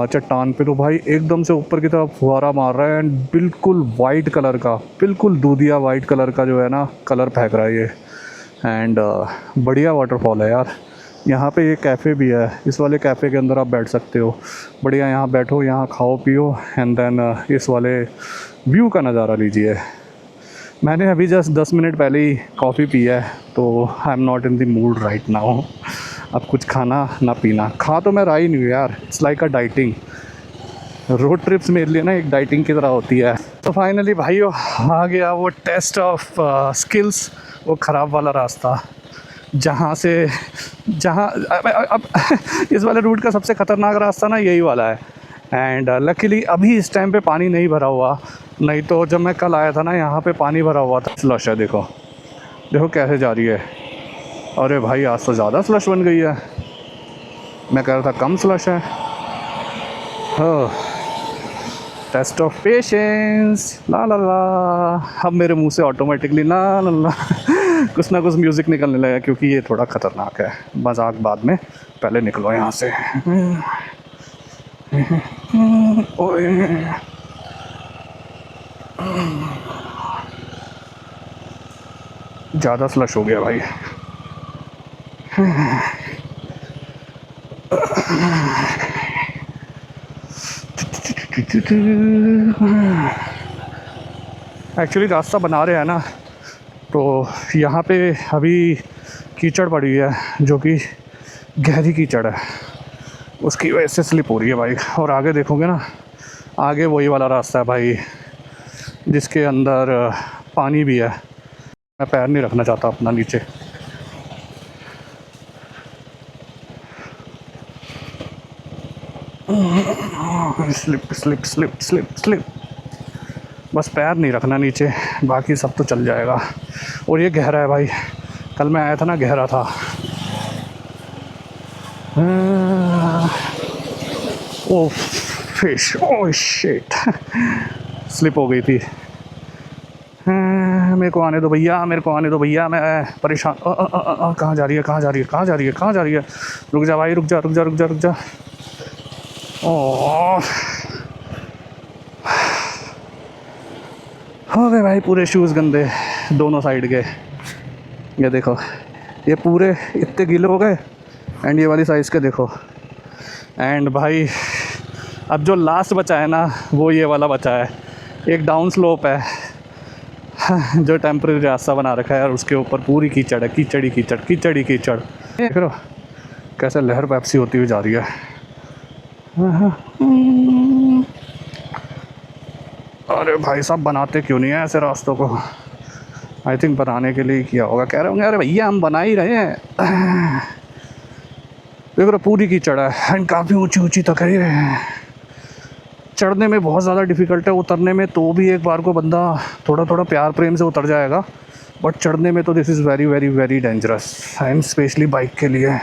[SPEAKER 2] चट्टान पे, तो भाई एकदम से ऊपर की तरफ फुहारा मार रहा है, एंड बिल्कुल वाइट कलर का, बिल्कुल दूधिया वाइट कलर का जो है ना कलर फेंक रहा है ये। एंड बढ़िया वाटरफॉल है यार। यहाँ पे ये कैफ़े भी है, इस वाले कैफ़े के अंदर आप बैठ सकते हो, बढ़िया, यहाँ बैठो, यहाँ खाओ पियो, एंड देन इस वाले व्यू का नज़ारा लीजिए। मैंने अभी जस्ट 10 मिनट पहले ही कॉफ़ी पी है, तो I am not in the mood right now. अब कुछ खाना ना पीना, खा तो मैं रहा ही नहीं हूँ यार, it's like a dieting. Road trips मेरे लिए ना एक डाइटिंग की तरह होती है। तो फाइनली भाइयों आ गया वो टेस्ट ऑफ स्किल्स, वो ख़राब वाला रास्ता, जहाँ अब इस वाले रूट का सबसे ख़तरनाक रास्ता ना यही वाला है। एंड लकीली अभी इस टाइम पे पानी नहीं भरा हुआ, नहीं तो जब मैं कल आया था ना यहाँ पे पानी भरा हुआ था। स्लश है, देखो देखो कैसे जा रही है। अरे भाई आज तो ज़्यादा स्लश बन गई है, मैं कह रहा था कम स्लश है। हाँ, टेस्ट ऑफ पेशेंस, ला ला ला। अब मेरे मुंह से ऑटोमेटिकली ला ला ला कुछ ना कुछ म्यूज़िक निकलने लगा, क्योंकि ये थोड़ा ख़तरनाक है। मजाक बाद में, पहले निकलो यहाँ से। ओए ज़्यादा स्लश हो गया भाई। एक्चुअली रास्ता बना रहे हैं ना, तो यहाँ पे अभी कीचड़ पड़ी है, जो कि गहरी कीचड़ है, उसकी वजह से स्लिप हो रही है बाइक। और आगे देखोगे ना, आगे वही वाला रास्ता है भाई, जिसके अंदर पानी भी है। मैं पैर नहीं रखना चाहता अपना नीचे। Slip slip slip slip slip, बस पैर नहीं रखना नीचे, बाकी सब तो चल जाएगा। और ये गहरा है भाई, कल मैं आया था ना गहरा था। ओ फिश, ओ शिट, स्लिप हो गई थी। मेरे को आने दो भैया, मेरे को आने दो भैया, मैं परेशान। कहाँ जा रही है, कहाँ जा रही है, कहाँ जा रही है, कहाँ जा रही है? रुक जा भाई, रुक जा रुक जा रुक जा रुक जा। ओह हो गए भाई पूरे शूज़ गंदे, दोनों साइड के। ये देखो, ये पूरे इतने गीले हो गए, एंड ये वाली साइज़ के देखो, एंड भाई अब जो लास्ट बचा है ना वो ये वाला बचा है, एक डाउन स्लोप है जो टेम्परेरी रास्ता बना रखा है और उसके ऊपर पूरी कीचड़ है, कीचड़ ही कीचड़, कीचड़ ही कीचड़। देख रहे हो कैसे लहर पैप्सी होती हुई जा रही है। अरे भाई साहब बनाते क्यों नहीं है ऐसे रास्तों को? आई थिंक बनाने के लिए किया होगा। कह रहे होंगे अरे भैया हम बना ही रहे हैं। देख रहे पूरी कीचड़ है एंड काफ़ी ऊंची ऊंची तक है। चढ़ने में बहुत ज़्यादा डिफ़िकल्ट है, उतरने में तो भी एक बार को बंदा थोड़ा थोड़ा प्यार प्रेम से उतर जाएगा, बट चढ़ने में तो this is very very very dangerous and specially bike के लिए।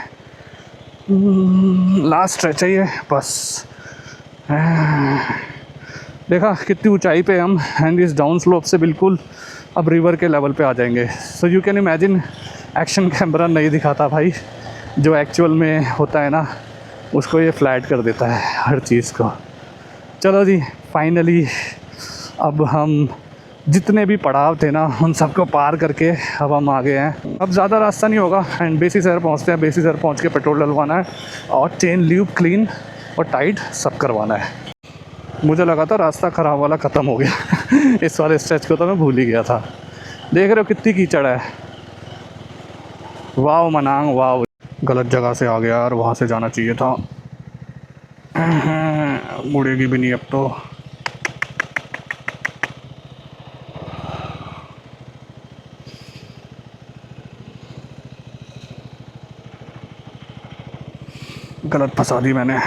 [SPEAKER 2] लास्ट स्ट्रेच है ये बस। देखा कितनी ऊंचाई पे हम, एंड इस डाउन स्लोप से बिल्कुल अब रिवर के लेवल पे आ जाएंगे। So you can imagine, action camera नहीं दिखाता भाई, जो एक्चुअल में होता है ना उसको ये फ्लैट कर देता है हर चीज़ को। चलो जी फाइनली अब हम जितने भी पड़ाव थे ना उन सबको पार करके अब हम आ गए हैं। अब ज़्यादा रास्ता नहीं होगा एंड बेसी शहर पहुँचते हैं। बेसी शहर पहुँच के पेट्रोल डलवाना है और चेन ल्यूब क्लीन और टाइट सब करवाना है। मुझे लगा था रास्ता ख़राब वाला ख़त्म हो गया इस वाले स्ट्रेच को तो मैं भूल ही गया था। देख रहे हो कितनी कीचड़ है। वाह मनांग वाह। गलत जगह से आ गया यार, वहाँ से जाना चाहिए था। मुड़ेगी भी नहीं अब तो। गलत फंसा दी मैंने।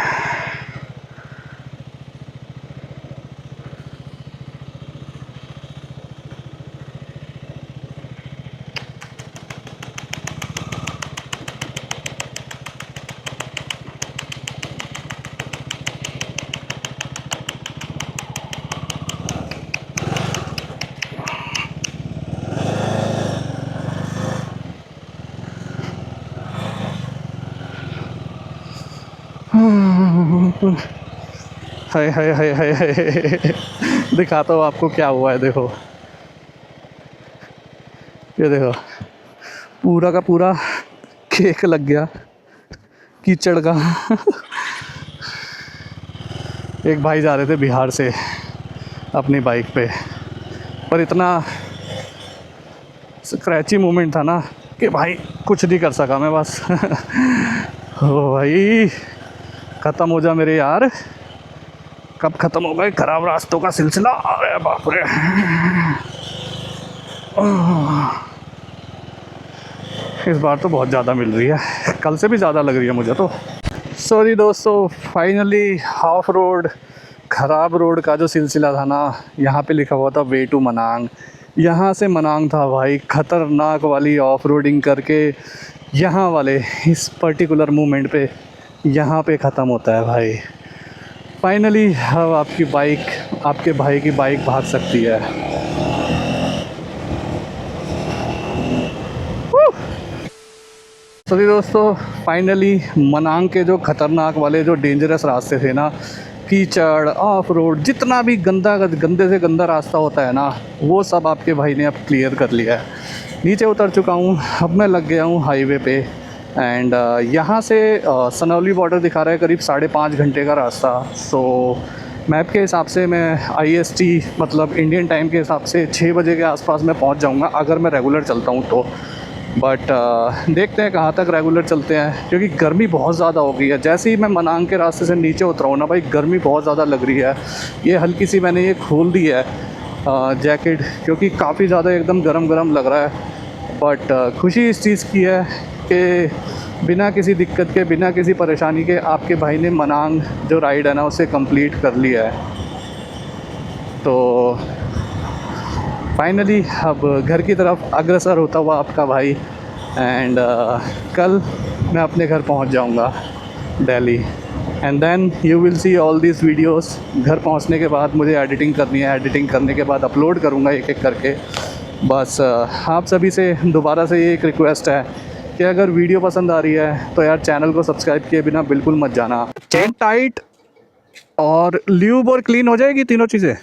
[SPEAKER 2] हाय हाय हाय हाय हाय। दिखाता हूँ आपको क्या हुआ है। देखो ये देखो पूरा का पूरा केक लग गया कीचड़ का। एक भाई जा रहे थे बिहार से अपनी बाइक पे, पर इतना स्क्रैची मोमेंट था ना कि भाई कुछ नहीं कर सका मैं बस। ओ भाई ख़त्म हो जा मेरे यार, कब ख़त्म होगा ये ख़राब रास्तों का सिलसिला। अरे बाप रे। इस बार तो बहुत ज़्यादा मिल रही है, कल से भी ज़्यादा लग रही है मुझे तो। सॉरी दोस्तों, फाइनली हाफ रोड ख़राब रोड का जो सिलसिला था ना, यहाँ पे लिखा हुआ था वे टू मनांग। यहाँ से मनांग था भाई, ख़तरनाक वाली ऑफ रोडिंग करके यहाँ वाले इस पर्टिकुलर मोमेंट पे यहाँ पे ख़त्म होता है भाई। फाइनली अब आपकी बाइक, आपके भाई की बाइक भाग सकती है। सभी दोस्तों फाइनली मनांग के जो ख़तरनाक वाले जो डेंजरस रास्ते थे ना, कीचड़ ऑफ रोड, जितना भी गंदे से गंदा रास्ता होता है ना, वो सब आपके भाई ने अब क्लियर कर लिया है। नीचे उतर चुका हूँ, अब मैं लग गया हूँ हाईवे पे। एंड यहाँ से सनौली बॉर्डर दिखा रहा है करीब 5.5 घंटे का रास्ता। सो मैप के हिसाब से मैं IST मतलब इंडियन टाइम के हिसाब से 6 बजे के आसपास मैं पहुँच जाऊँगा, अगर मैं रेगुलर चलता हूँ तो। बट देखते हैं कहाँ तक रेगुलर चलते हैं, क्योंकि गर्मी बहुत ज़्यादा हो गई है। जैसे ही मैं मनांग के रास्ते से नीचे उतरा हूँ ना भाई, गर्मी बहुत ज़्यादा लग रही है। ये हल्की सी मैंने ये खोल दी है जैकेट, क्योंकि काफ़ी ज़्यादा एकदम गरम लग रहा है। बट खुशी इस चीज़ की है कि बिना किसी दिक्कत के, बिना किसी परेशानी के आपके भाई ने मनांग जो राइड है ना उसे कंप्लीट कर लिया है। तो फाइनली अब घर की तरफ अग्रसर होता हुआ आपका भाई। एंड कल मैं अपने घर पहुंच जाऊंगा Delhi, and then you will see all this videos. घर पहुंचने के बाद मुझे एडिटिंग करनी है, एडिटिंग करने के बाद अपलोड करूंगा एक एक करके। बस आप सभी से दोबारा से ये एक रिक्वेस्ट है कि अगर वीडियो पसंद आ रही है तो यार चैनल को सब्सक्राइब किए बिना बिल्कुल मत जाना। चेन टाइट और ल्यूब और क्लीन हो जाएगी तीनों चीज़ें,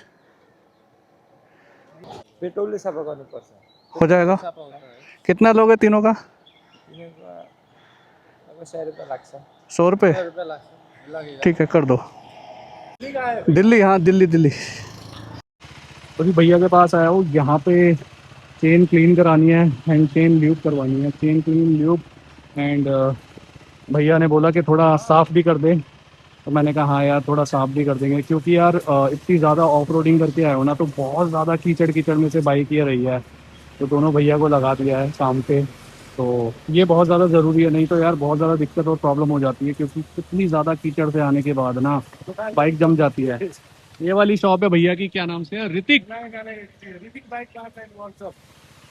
[SPEAKER 3] पेट्रोल सफा गर्नुपर्छ।
[SPEAKER 2] हो जाएगा।
[SPEAKER 3] सफा हुन्छ है।
[SPEAKER 2] कितना लोगे तीनों का?
[SPEAKER 3] तिनीहरूको अब 100 रुपियाँ लाग्छ।
[SPEAKER 2] 100 रुपये।
[SPEAKER 3] 100 रुपियाँ लाग्छ।
[SPEAKER 2] ठीक है कर दो। दिल्ली, हाँ दिल्ली दिल्ली।
[SPEAKER 1] तो अभी भैया के पास आया हूँ, यहाँ पे चेन क्लीन करानी है एंड चेन ल्यूब करवानी है। चेन क्लीन ल्यूब एंड भैया ने बोला कि थोड़ा साफ़ भी कर दे। तो मैंने कहा हाँ यार थोड़ा साफ़ भी कर देंगे, क्योंकि यार इतनी ज़्यादा ऑफ रोडिंग करके आए हो ना, तो बहुत ज़्यादा कीचड़ कीचड़ में से बाइक ये रही है। तो दोनों भैया को लगा दिया है काम पे। तो ये बहुत ज़्यादा ज़रूरी है, नहीं तो यार बहुत ज़्यादा दिक्कत और प्रॉब्लम हो जाती है, क्योंकि कितनी ज़्यादा कीचड़ से आने के बाद ना बाइक जम जाती है। ये वाली शॉप है भैया की, क्या नाम से है, ऋतिक।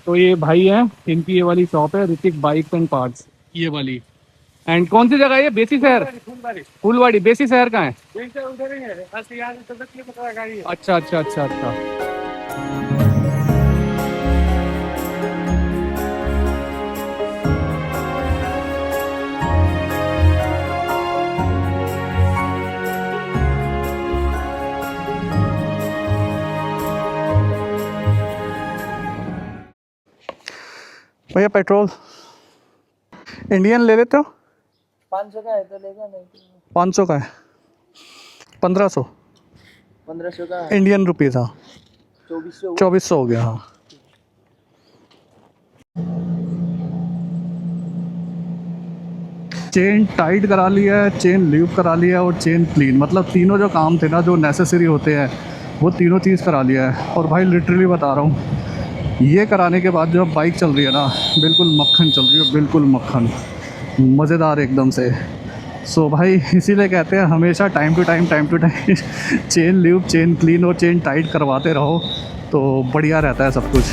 [SPEAKER 1] तो ये भाई है, इनकी ये वाली शॉप है ऋतिक बाइक एंड पार्ट्स, ये वाली। एंड कौन सी जगह है ये, बेसी शहर? फुलवाड़ी। बेसी शहर कहाँ है? अच्छा अच्छा अच्छा अच्छा।
[SPEAKER 2] भैया पेट्रोल इंडियन ले लेते हो?
[SPEAKER 3] 500 का है तो लेगा, नहीं तो
[SPEAKER 2] 500 का है। 1500
[SPEAKER 3] 1500 का है।
[SPEAKER 2] इंडियन रुपीज़, हाँ
[SPEAKER 3] 2400
[SPEAKER 2] 2400 हो गया। हाँ चेन टाइट करा लिया है, चेन ल्यूब करा लिया है और चेन क्लीन, मतलब तीनों जो काम थे ना जो नेसेसरी होते हैं वो तीनों चीज़ करा लिया है। और भाई लिटरली बता रहा हूँ, ये कराने के बाद जो अब बाइक चल रही है ना, बिल्कुल मक्खन चल रही है, बिल्कुल मक्खन, मज़ेदार एकदम से। सो भाई इसीलिए कहते हैं हमेशा time to time chain lube, chain clean और चेन टाइट करवाते रहो तो बढ़िया रहता है सब कुछ।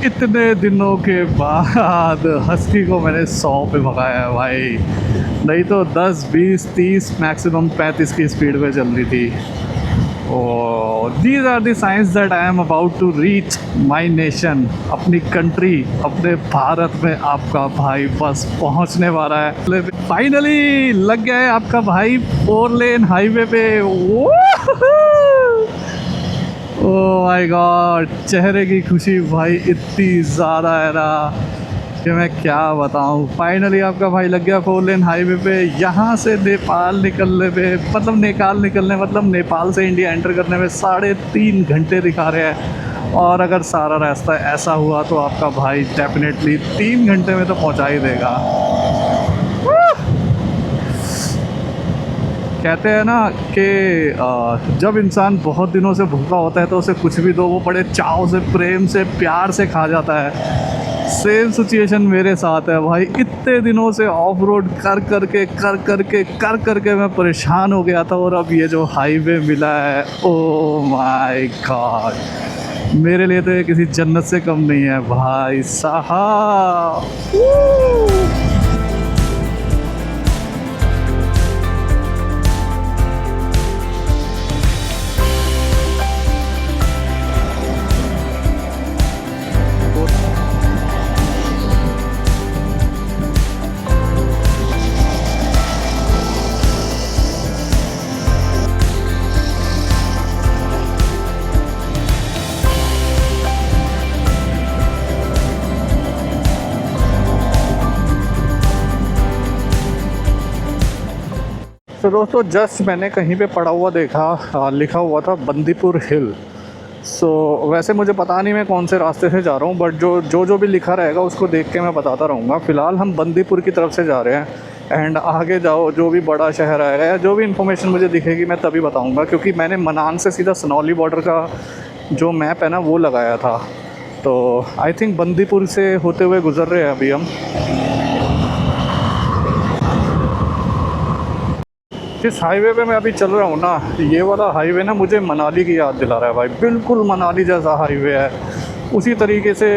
[SPEAKER 2] इतने दिनों के बाद हस्की को मैंने 100 पे भगाया है भाई, नहीं तो 10 20 30 मैक्सिमम 35 की स्पीड पे चल रही थी। Oh these are the science that I am about to reach my nation, अपनी कंट्री, अपने भारत में आपका भाई बस पहुंचने वाला है। फाइनली लग गया है आपका भाई 4 लेन हाईवे पे। ओह माय गॉड, चेहरे की खुशी भाई इतनी ज़्यादा है ना कि मैं क्या बताऊं। फाइनली आपका भाई लग गया 4 लेन हाईवे पे। यहाँ से नेपाल निकलने में, मतलब नेपाल से इंडिया एंटर करने में 3.5 घंटे दिखा रहे हैं। और अगर सारा रास्ता ऐसा हुआ तो आपका भाई डेफिनेटली 3 घंटे में तो पहुँचा ही देगा। कहते हैं ना कि जब इंसान बहुत दिनों से भूखा होता है तो उसे कुछ भी दो वो बड़े चाव से, प्रेम से, प्यार से खा जाता है। सेम सिचुएशन मेरे साथ है भाई। इतने दिनों से ऑफ रोड कर करके मैं परेशान हो गया था, और अब ये जो हाईवे मिला है, ओह माय गॉड, मेरे लिए तो ये किसी जन्नत से कम नहीं है भाई साहब। तो दोस्तों जस्ट मैंने कहीं पे पढ़ा हुआ देखा, लिखा हुआ था बंदीपुर हिल। सो वैसे मुझे पता नहीं मैं कौन से रास्ते से जा रहा हूँ, बट जो भी लिखा रहेगा उसको देख के मैं बताता रहूँगा। फ़िलहाल हम बंदीपुर की तरफ से जा रहे हैं एंड आगे जाओ जो भी बड़ा शहर आएगा या जो भी इन्फॉर्मेशन मुझे दिखेगी मैं तभी बताऊँगा, क्योंकि मैंने मनान से सीधा सनौली बॉर्डर का जो मैप है ना वो लगाया था। तो आई थिंक बंदीपुर से होते हुए गुज़र रहे हैं अभी हम। इस हाईवे पे मैं अभी चल रहा हूँ ना, ये वाला हाईवे ना मुझे मनाली की याद दिला रहा है भाई। बिल्कुल मनाली जैसा हाईवे है, उसी तरीके से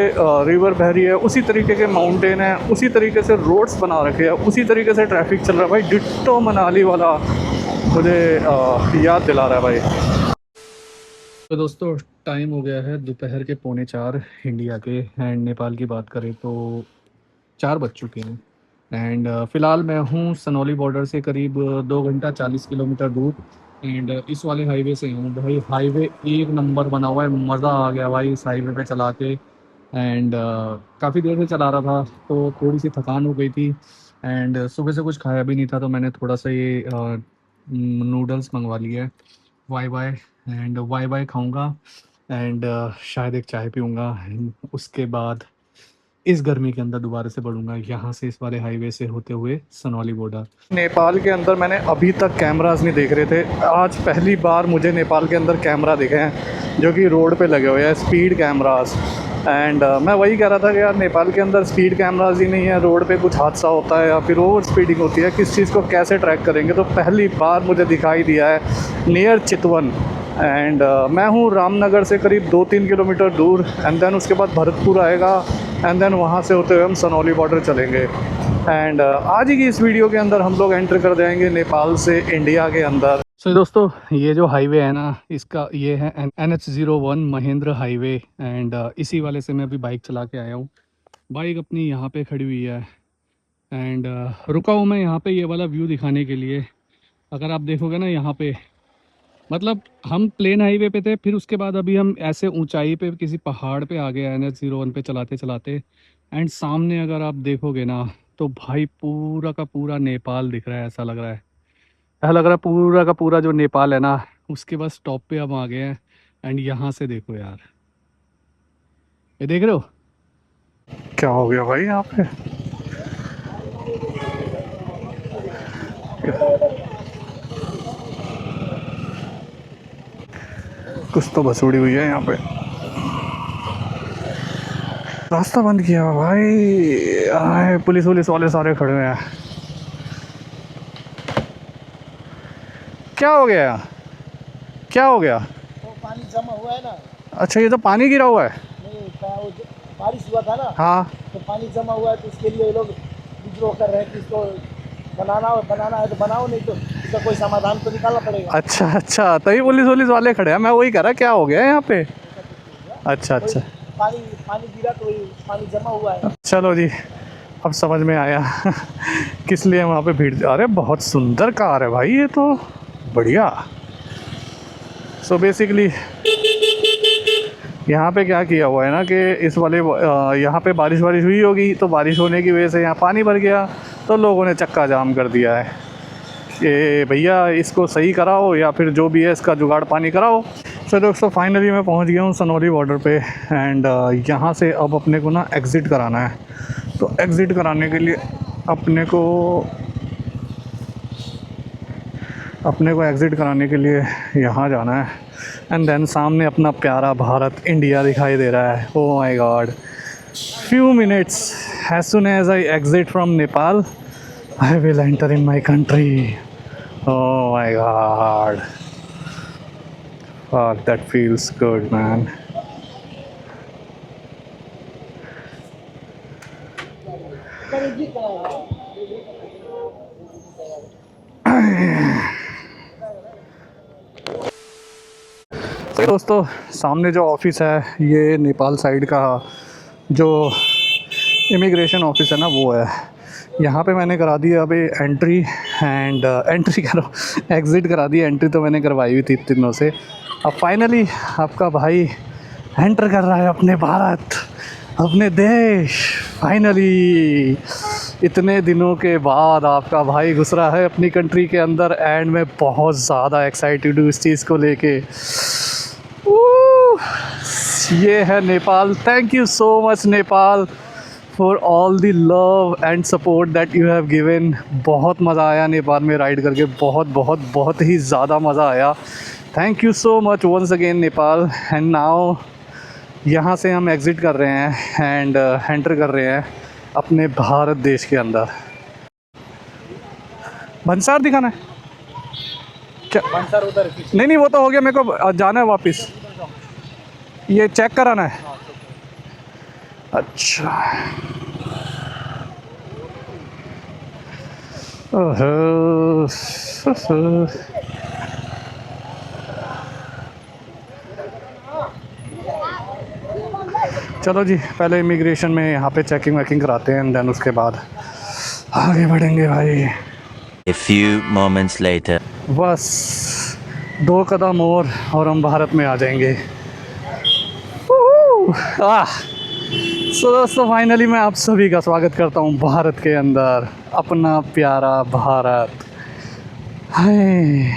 [SPEAKER 2] रिवर बह रही है, उसी तरीके के माउंटेन है, उसी तरीके से रोड्स बना रखे हैं, उसी तरीके से ट्रैफिक चल रहा है भाई। डिट्टो मनाली वाला मुझे याद दिला रहा है भाई।
[SPEAKER 1] तो दोस्तों टाइम हो गया है दोपहर के 3:45 इंडिया के, एंड नेपाल की बात करें तो 4 बज चुके हैं। एंड फ़िलहाल मैं हूँ सनौली बॉर्डर से करीब 2 घंटा 40 किलोमीटर दूर। एंड इस वाले हाईवे से हूँ भाई। हाईवे एक नंबर बना हुआ है, मज़ा आ गया भाई इस हाईवे पे चला के। एंड काफ़ी देर से चला रहा था तो थोड़ी सी थकान हो गई थी। एंड सुबह से कुछ खाया भी नहीं था तो मैंने थोड़ा सा ये नूडल्स मंगवा लिए है। वाई वाई एंड वाई वाई खाऊंगा। एंड शायद एक चाय पीऊँगा। उसके बाद इस गर्मी के अंदर दोबारा से बढ़ूँगा यहाँ से इस वाले हाईवे से होते हुए सनौली बॉर्डर।
[SPEAKER 2] नेपाल के अंदर मैंने अभी तक कैमरास नहीं देख रहे थे, आज पहली बार मुझे नेपाल के अंदर कैमरा दिखे हैं जो कि रोड पे लगे हुए हैं, स्पीड कैमरास। एंड मैं वही कह रहा था कि यार नेपाल के अंदर स्पीड कैमरास ही नहीं है, रोड पे कुछ हादसा होता है या फिर ओवर स्पीडिंग होती है, किस चीज़ को कैसे ट्रैक करेंगे। तो पहली बार मुझे दिखाई दिया है नियर चितवन। एंड मैं हूँ रामनगर से करीब 2-3 किलोमीटर दूर। एंड देन उसके बाद भरतपुर आएगा एंड देन वहाँ से होते हुए हम सनौली बॉर्डर चलेंगे। एंड आज ही की इस वीडियो के अंदर हम लोग एंटर कर जाएंगे नेपाल से इंडिया के अंदर।
[SPEAKER 1] सो दोस्तों, ये जो हाईवे है ना, इसका ये है NH01 महेंद्र हाईवे। एंड इसी वाले से मैं अभी बाइक चला के आया हूँ। बाइक अपनी यहाँ पे खड़ी हुई है। एंड रुका हूँ मैं यहाँ पे ये वाला व्यू दिखाने के लिए। अगर आप देखोगे ना यहाँ पे, मतलब हम प्लेन हाईवे पे थे, फिर उसके बाद अभी हम ऐसे ऊंचाई पे किसी पहाड़ पे आ गए NH01 पे चलाते चलाते। एंड सामने अगर आप देखोगे ना तो भाई पूरा का पूरा नेपाल दिख रहा है। ऐसा लग रहा है, ऐसा लग रहा है पूरा का पूरा जो नेपाल है ना, उसके बस टॉप पे हम आ गए हैं। एंड यहाँ से देखो यार, ये देख रहे हो?
[SPEAKER 2] क्या हो गया भाई यहाँ पे? कुछ तो बसूड़ी हुई है यहाँ पे, रास्ता बंद किया हुआ भाई। आए पुलिस वुलिस वाले सारे खड़े हुए हैं। क्या हो गया? क्या हो गया?
[SPEAKER 3] तो पानी जमा हुआ है ना।
[SPEAKER 2] अच्छा, ये तो पानी गिरा हुआ है।
[SPEAKER 3] नहीं वो बारिश हुआ था ना,
[SPEAKER 2] हाँ।
[SPEAKER 3] तो पानी जमा हुआ है, तो इसके लिए ये लोग विद्रोह कर रहे हैं कि इसको बनाना है तो बनाओ, नहीं तो इसका कोई समाधान तो निकालना पड़ेगा।
[SPEAKER 2] अच्छा अच्छा, तभी पुलिस वुलिस वाले खड़े हैं। मैं वही कह रहा क्या हो गया यहाँ पे। अच्छा अच्छा,
[SPEAKER 3] पानी पानी गिरा तो पानी जमा हुआ है।
[SPEAKER 2] चलो जी, अब समझ में आया किस लिए वहाँ पे भीड़। अरे बहुत सुंदर कार है भाई ये तो, बढ़िया। सो बेसिकली यहाँ पे क्या किया हुआ है ना कि इस वाले यहाँ पे बारिश हुई होगी, तो बारिश होने की वजह से यहाँ पानी भर गया, तो लोगों ने चक्का जाम कर दिया है कि भैया इसको सही कराओ या फिर जो भी है इसका जुगाड़ पानी कराओ। सो दोस्तों, फाइनली मैं पहुँच गया हूँ सनौली बॉर्डर पे। एंड यहाँ से अब अपने को ना एग्ज़िट कराना है। तो एग्ज़िट कराने के लिए अपने को एग्ज़िट कराने के लिए यहाँ जाना है। एंड देन सामने अपना प्यारा भारत इंडिया दिखाई दे रहा है। Oh my God, few minutes as soon as I exit from Nepal, I will enter in my country. Oh my god, fuck, that feels good, man. तो दोस्तों, सामने जो ऑफिस है ये नेपाल साइड का जो इमिग्रेशन ऑफिस है ना, वो है। यहाँ पे मैंने करा दी अभी एंट्री। एंड एंट्री करो, एग्ज़िट करा दी। एंट्री तो मैंने करवाई हुई थी दिनों से। अब फाइनली आपका भाई एंटर कर रहा है अपने भारत, अपने देश। फाइनली इतने दिनों के बाद आपका भाई घुस रहा है अपनी कंट्री के अंदर। एंड मैं बहुत ज़्यादा एक्साइटेड हूँ इस चीज़ को लेके। ये है Nepal. Thank you so much Nepal for all the love and support that you have given. बहुत मज़ा आया नेपाल में राइड करके, बहुत बहुत बहुत ही ज़्यादा मज़ा आया। Thank you so much once again Nepal. And now यहाँ से हम एग्ज़िट कर रहे हैं एंड एंटर कर रहे हैं अपने भारत देश के अंदर। भंसार दिखाना है क्या?
[SPEAKER 3] भंसार उधर
[SPEAKER 2] नहीं वो तो हो गया, मेरे को जाना है वापस। ये चेक कराना है। अच्छा, चलो जी, पहले इमिग्रेशन में यहाँ पे चेकिंग वेकिंग कराते हैं एंड देन उसके बाद आगे बढ़ेंगे भाई।
[SPEAKER 4] A few moments later.
[SPEAKER 2] बस 2 कदम और हम भारत में आ जाएंगे। सो दोस्तों फाइनली मैं आप सभी का स्वागत करता हूँ भारत के अंदर, अपना प्यारा भारत। हाय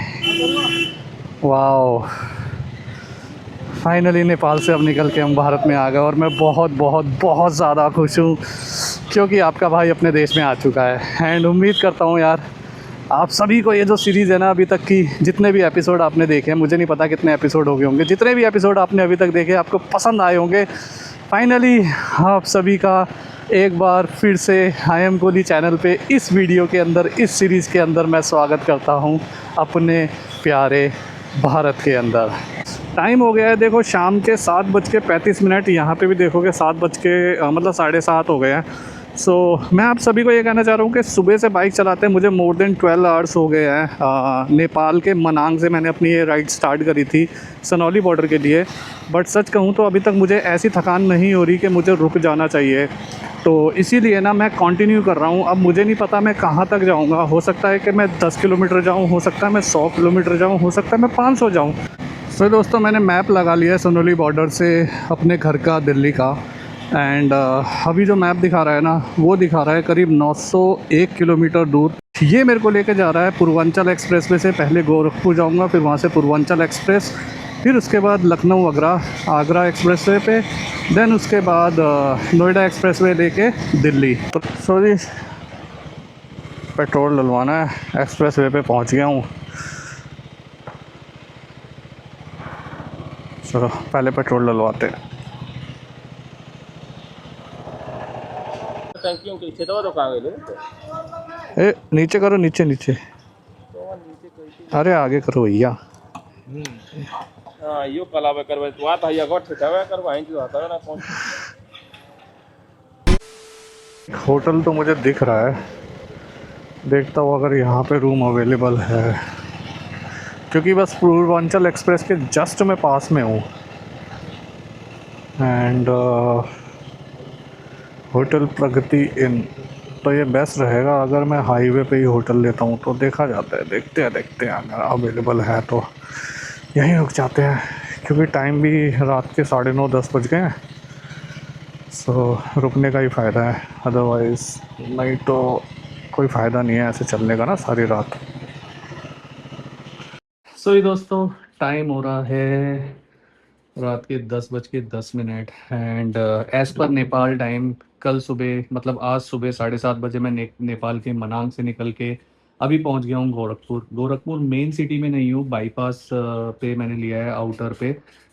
[SPEAKER 2] वाओ, फाइनली नेपाल से अब निकल के हम भारत में आ गए और मैं बहुत बहुत बहुत ज़्यादा खुश हूँ क्योंकि आपका भाई अपने देश में आ चुका है। एंड उम्मीद करता हूँ यार आप सभी को ये जो सीरीज़ है ना, अभी तक की जितने भी एपिसोड आपने देखे हैं, मुझे नहीं पता कितने एपिसोड हो गए होंगे, जितने भी एपिसोड आपने अभी तक देखे आपको पसंद आए होंगे। फाइनली आप सभी का एक बार फिर से आई एम कोहली चैनल पे इस वीडियो के अंदर, इस सीरीज़ के अंदर मैं स्वागत करता हूँ अपने प्यारे भारत के अंदर। टाइम हो गया है देखो शाम के 7:35। यहाँ पे भी देखोगे 7:00 हो गए हैं। सो मैं आप सभी को ये कहना चाह रहा हूँ कि सुबह से बाइक चलाते हैं मुझे मोर देन 12 आवर्स हो गए हैं। नेपाल के मनांग से मैंने अपनी ये राइड स्टार्ट करी थी सनौली बॉर्डर के लिए, बट सच कहूँ तो अभी तक मुझे ऐसी थकान नहीं हो रही कि मुझे रुक जाना चाहिए। तो इसीलिए ना मैं कंटिन्यू कर रहा हूँ। अब मुझे नहीं पता मैं कहाँ तक जाऊँगा, हो सकता है कि मैं 10 किलोमीटर जाऊँ, हो सकता है मैं 100 किलोमीटर जाऊँ, हो सकता है मैं 500 जाऊँ। सो दोस्तों मैंने मैप लगा लिया है सनौली बॉर्डर से अपने घर का, दिल्ली का। एंड अभी जो मैप दिखा रहा है ना, वो दिखा रहा है करीब 901 किलोमीटर दूर। ये मेरे को लेके जा रहा है पूर्वांचल एक्सप्रेस वे से। पहले गोरखपुर जाऊंगा, फिर वहाँ से पूर्वांचल एक्सप्रेस, फिर उसके बाद लखनऊ आगरा एक्सप्रेस वे पे, देन उसके बाद नोएडा एक्सप्रेस वे लेके दिल्ली। तो सो जी पेट्रोल डलवाना है, एक्सप्रेस वे पे पहुँच गया हूँ। चलो पहले पेट्रोल डलवाते हैं।
[SPEAKER 3] टंकियों के इच्छे तो कहाँ गए
[SPEAKER 2] ए नीचे करो, नीचे नीचे, अरे आगे करो भैया।
[SPEAKER 3] हाँ यो कलावे करवे तो आता है गोठ ठेकावे करवा ही तो आता है ना कौन।
[SPEAKER 2] होटल तो मुझे दिख रहा है, देखता हूँ अगर यहाँ पे रूम अवेलेबल है, क्योंकि बस पूर्वांचल एक्सप्रेस के जस्ट मैं पास में हूँ। एंड होटल प्रगति इन, तो ये बेस्ट रहेगा अगर मैं हाईवे पे ही होटल लेता हूँ। तो देखा जाता है, देखते हैं अगर अवेलेबल है तो यहीं रुक जाते हैं, क्योंकि टाइम भी रात के 9:30-10 बज गए हैं। सो रुकने का ही फ़ायदा है, अदरवाइज़ नहीं तो कोई फ़ायदा नहीं है ऐसे चलने का ना सारी रात।
[SPEAKER 1] सो ये दोस्तों टाइम हो रहा है रात के 10:10 and as per Nepal time कल सुबह, मतलब आज सुबह 7:30 मैं नेपाल के मनांग से निकल के अभी पहुंच गया हूं गोरखपुर मेन सिटी में नहीं हूँ, बाईपास पे मैंने लिया है, आउटर पे।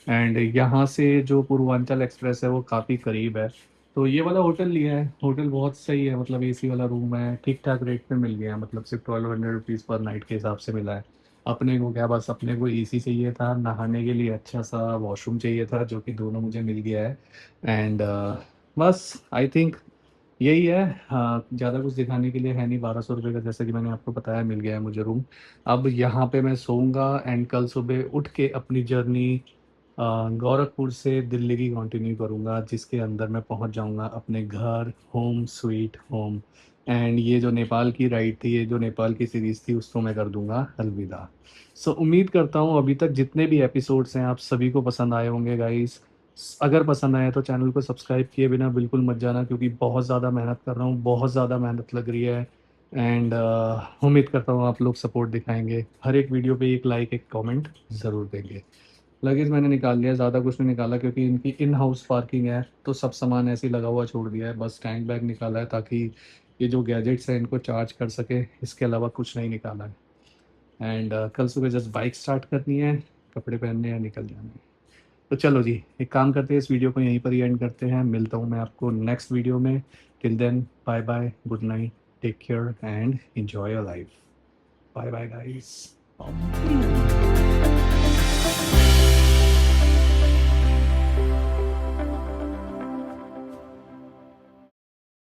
[SPEAKER 1] एंड यहाँ से जो पूर्वांचल एक्सप्रेस है वो काफ़ी करीब है। तो ये वाला होटल लिया है, होटल बहुत सही है, मतलब एसी वाला रूम है, ठीक ठाक रेट पे मिल गया है, मतलब सिर्फ 1200 रुपीज़ पर नाइट के हिसाब से मिला है। अपने को क्या, बस अपने को एसी चाहिए था, नहाने के लिए अच्छा सा वॉशरूम चाहिए था, जो कि दोनों मुझे मिल गया है। एंड बस आई थिंक यही है। हाँ ज़्यादा कुछ दिखाने के लिए है नहीं। 1200 रुपये का, जैसा कि मैंने आपको बताया, मिल गया है मुझे रूम। अब यहाँ पे मैं सोऊंगा एंड कल सुबह उठ के अपनी जर्नी गोरखपुर से दिल्ली की कंटिन्यू करूँगा, जिसके अंदर मैं पहुँच जाऊँगा अपने घर, होम स्वीट होम। एंड ये जो नेपाल की राइड थी, ये जो नेपाल की सीरीज़ थी, उसको मैं कर दूँगा अलविदा। सो उम्मीद करता हूँ अभी तक जितने भी एपिसोड्स हैं आप सभी को पसंद आए होंगे गाइस। अगर पसंद आया तो चैनल को सब्सक्राइब किए बिना बिल्कुल मत जाना, क्योंकि बहुत ज़्यादा मेहनत कर रहा हूँ, बहुत ज़्यादा मेहनत लग रही है। एंड उम्मीद करता हूँ आप लोग सपोर्ट दिखाएंगे, हर एक वीडियो पे एक लाइक, एक कमेंट ज़रूर देंगे। लगेज मैंने निकाल लिया, ज़्यादा कुछ नहीं निकाला, क्योंकि इनकी इन हाउस पार्किंग है तो सब सामान ऐसे ही लगा हुआ छोड़ दिया है। बस टैंक बैग निकाला है ताकि ये जो गैजेट्स हैं इनको चार्ज कर सके, इसके अलावा कुछ नहीं निकाला है। एंड कल सुबह जस्ट बाइक स्टार्ट करनी है, कपड़े पहनने हैं, निकल जाना है। तो चलो जी, एक काम करते हैं, इस वीडियो को यहीं पर ही एंड करते हैं। मिलता हूँ मैं आपको नेक्स्ट वीडियो में। Till then bye bye, good night, take care and enjoy your life. Bye bye guys.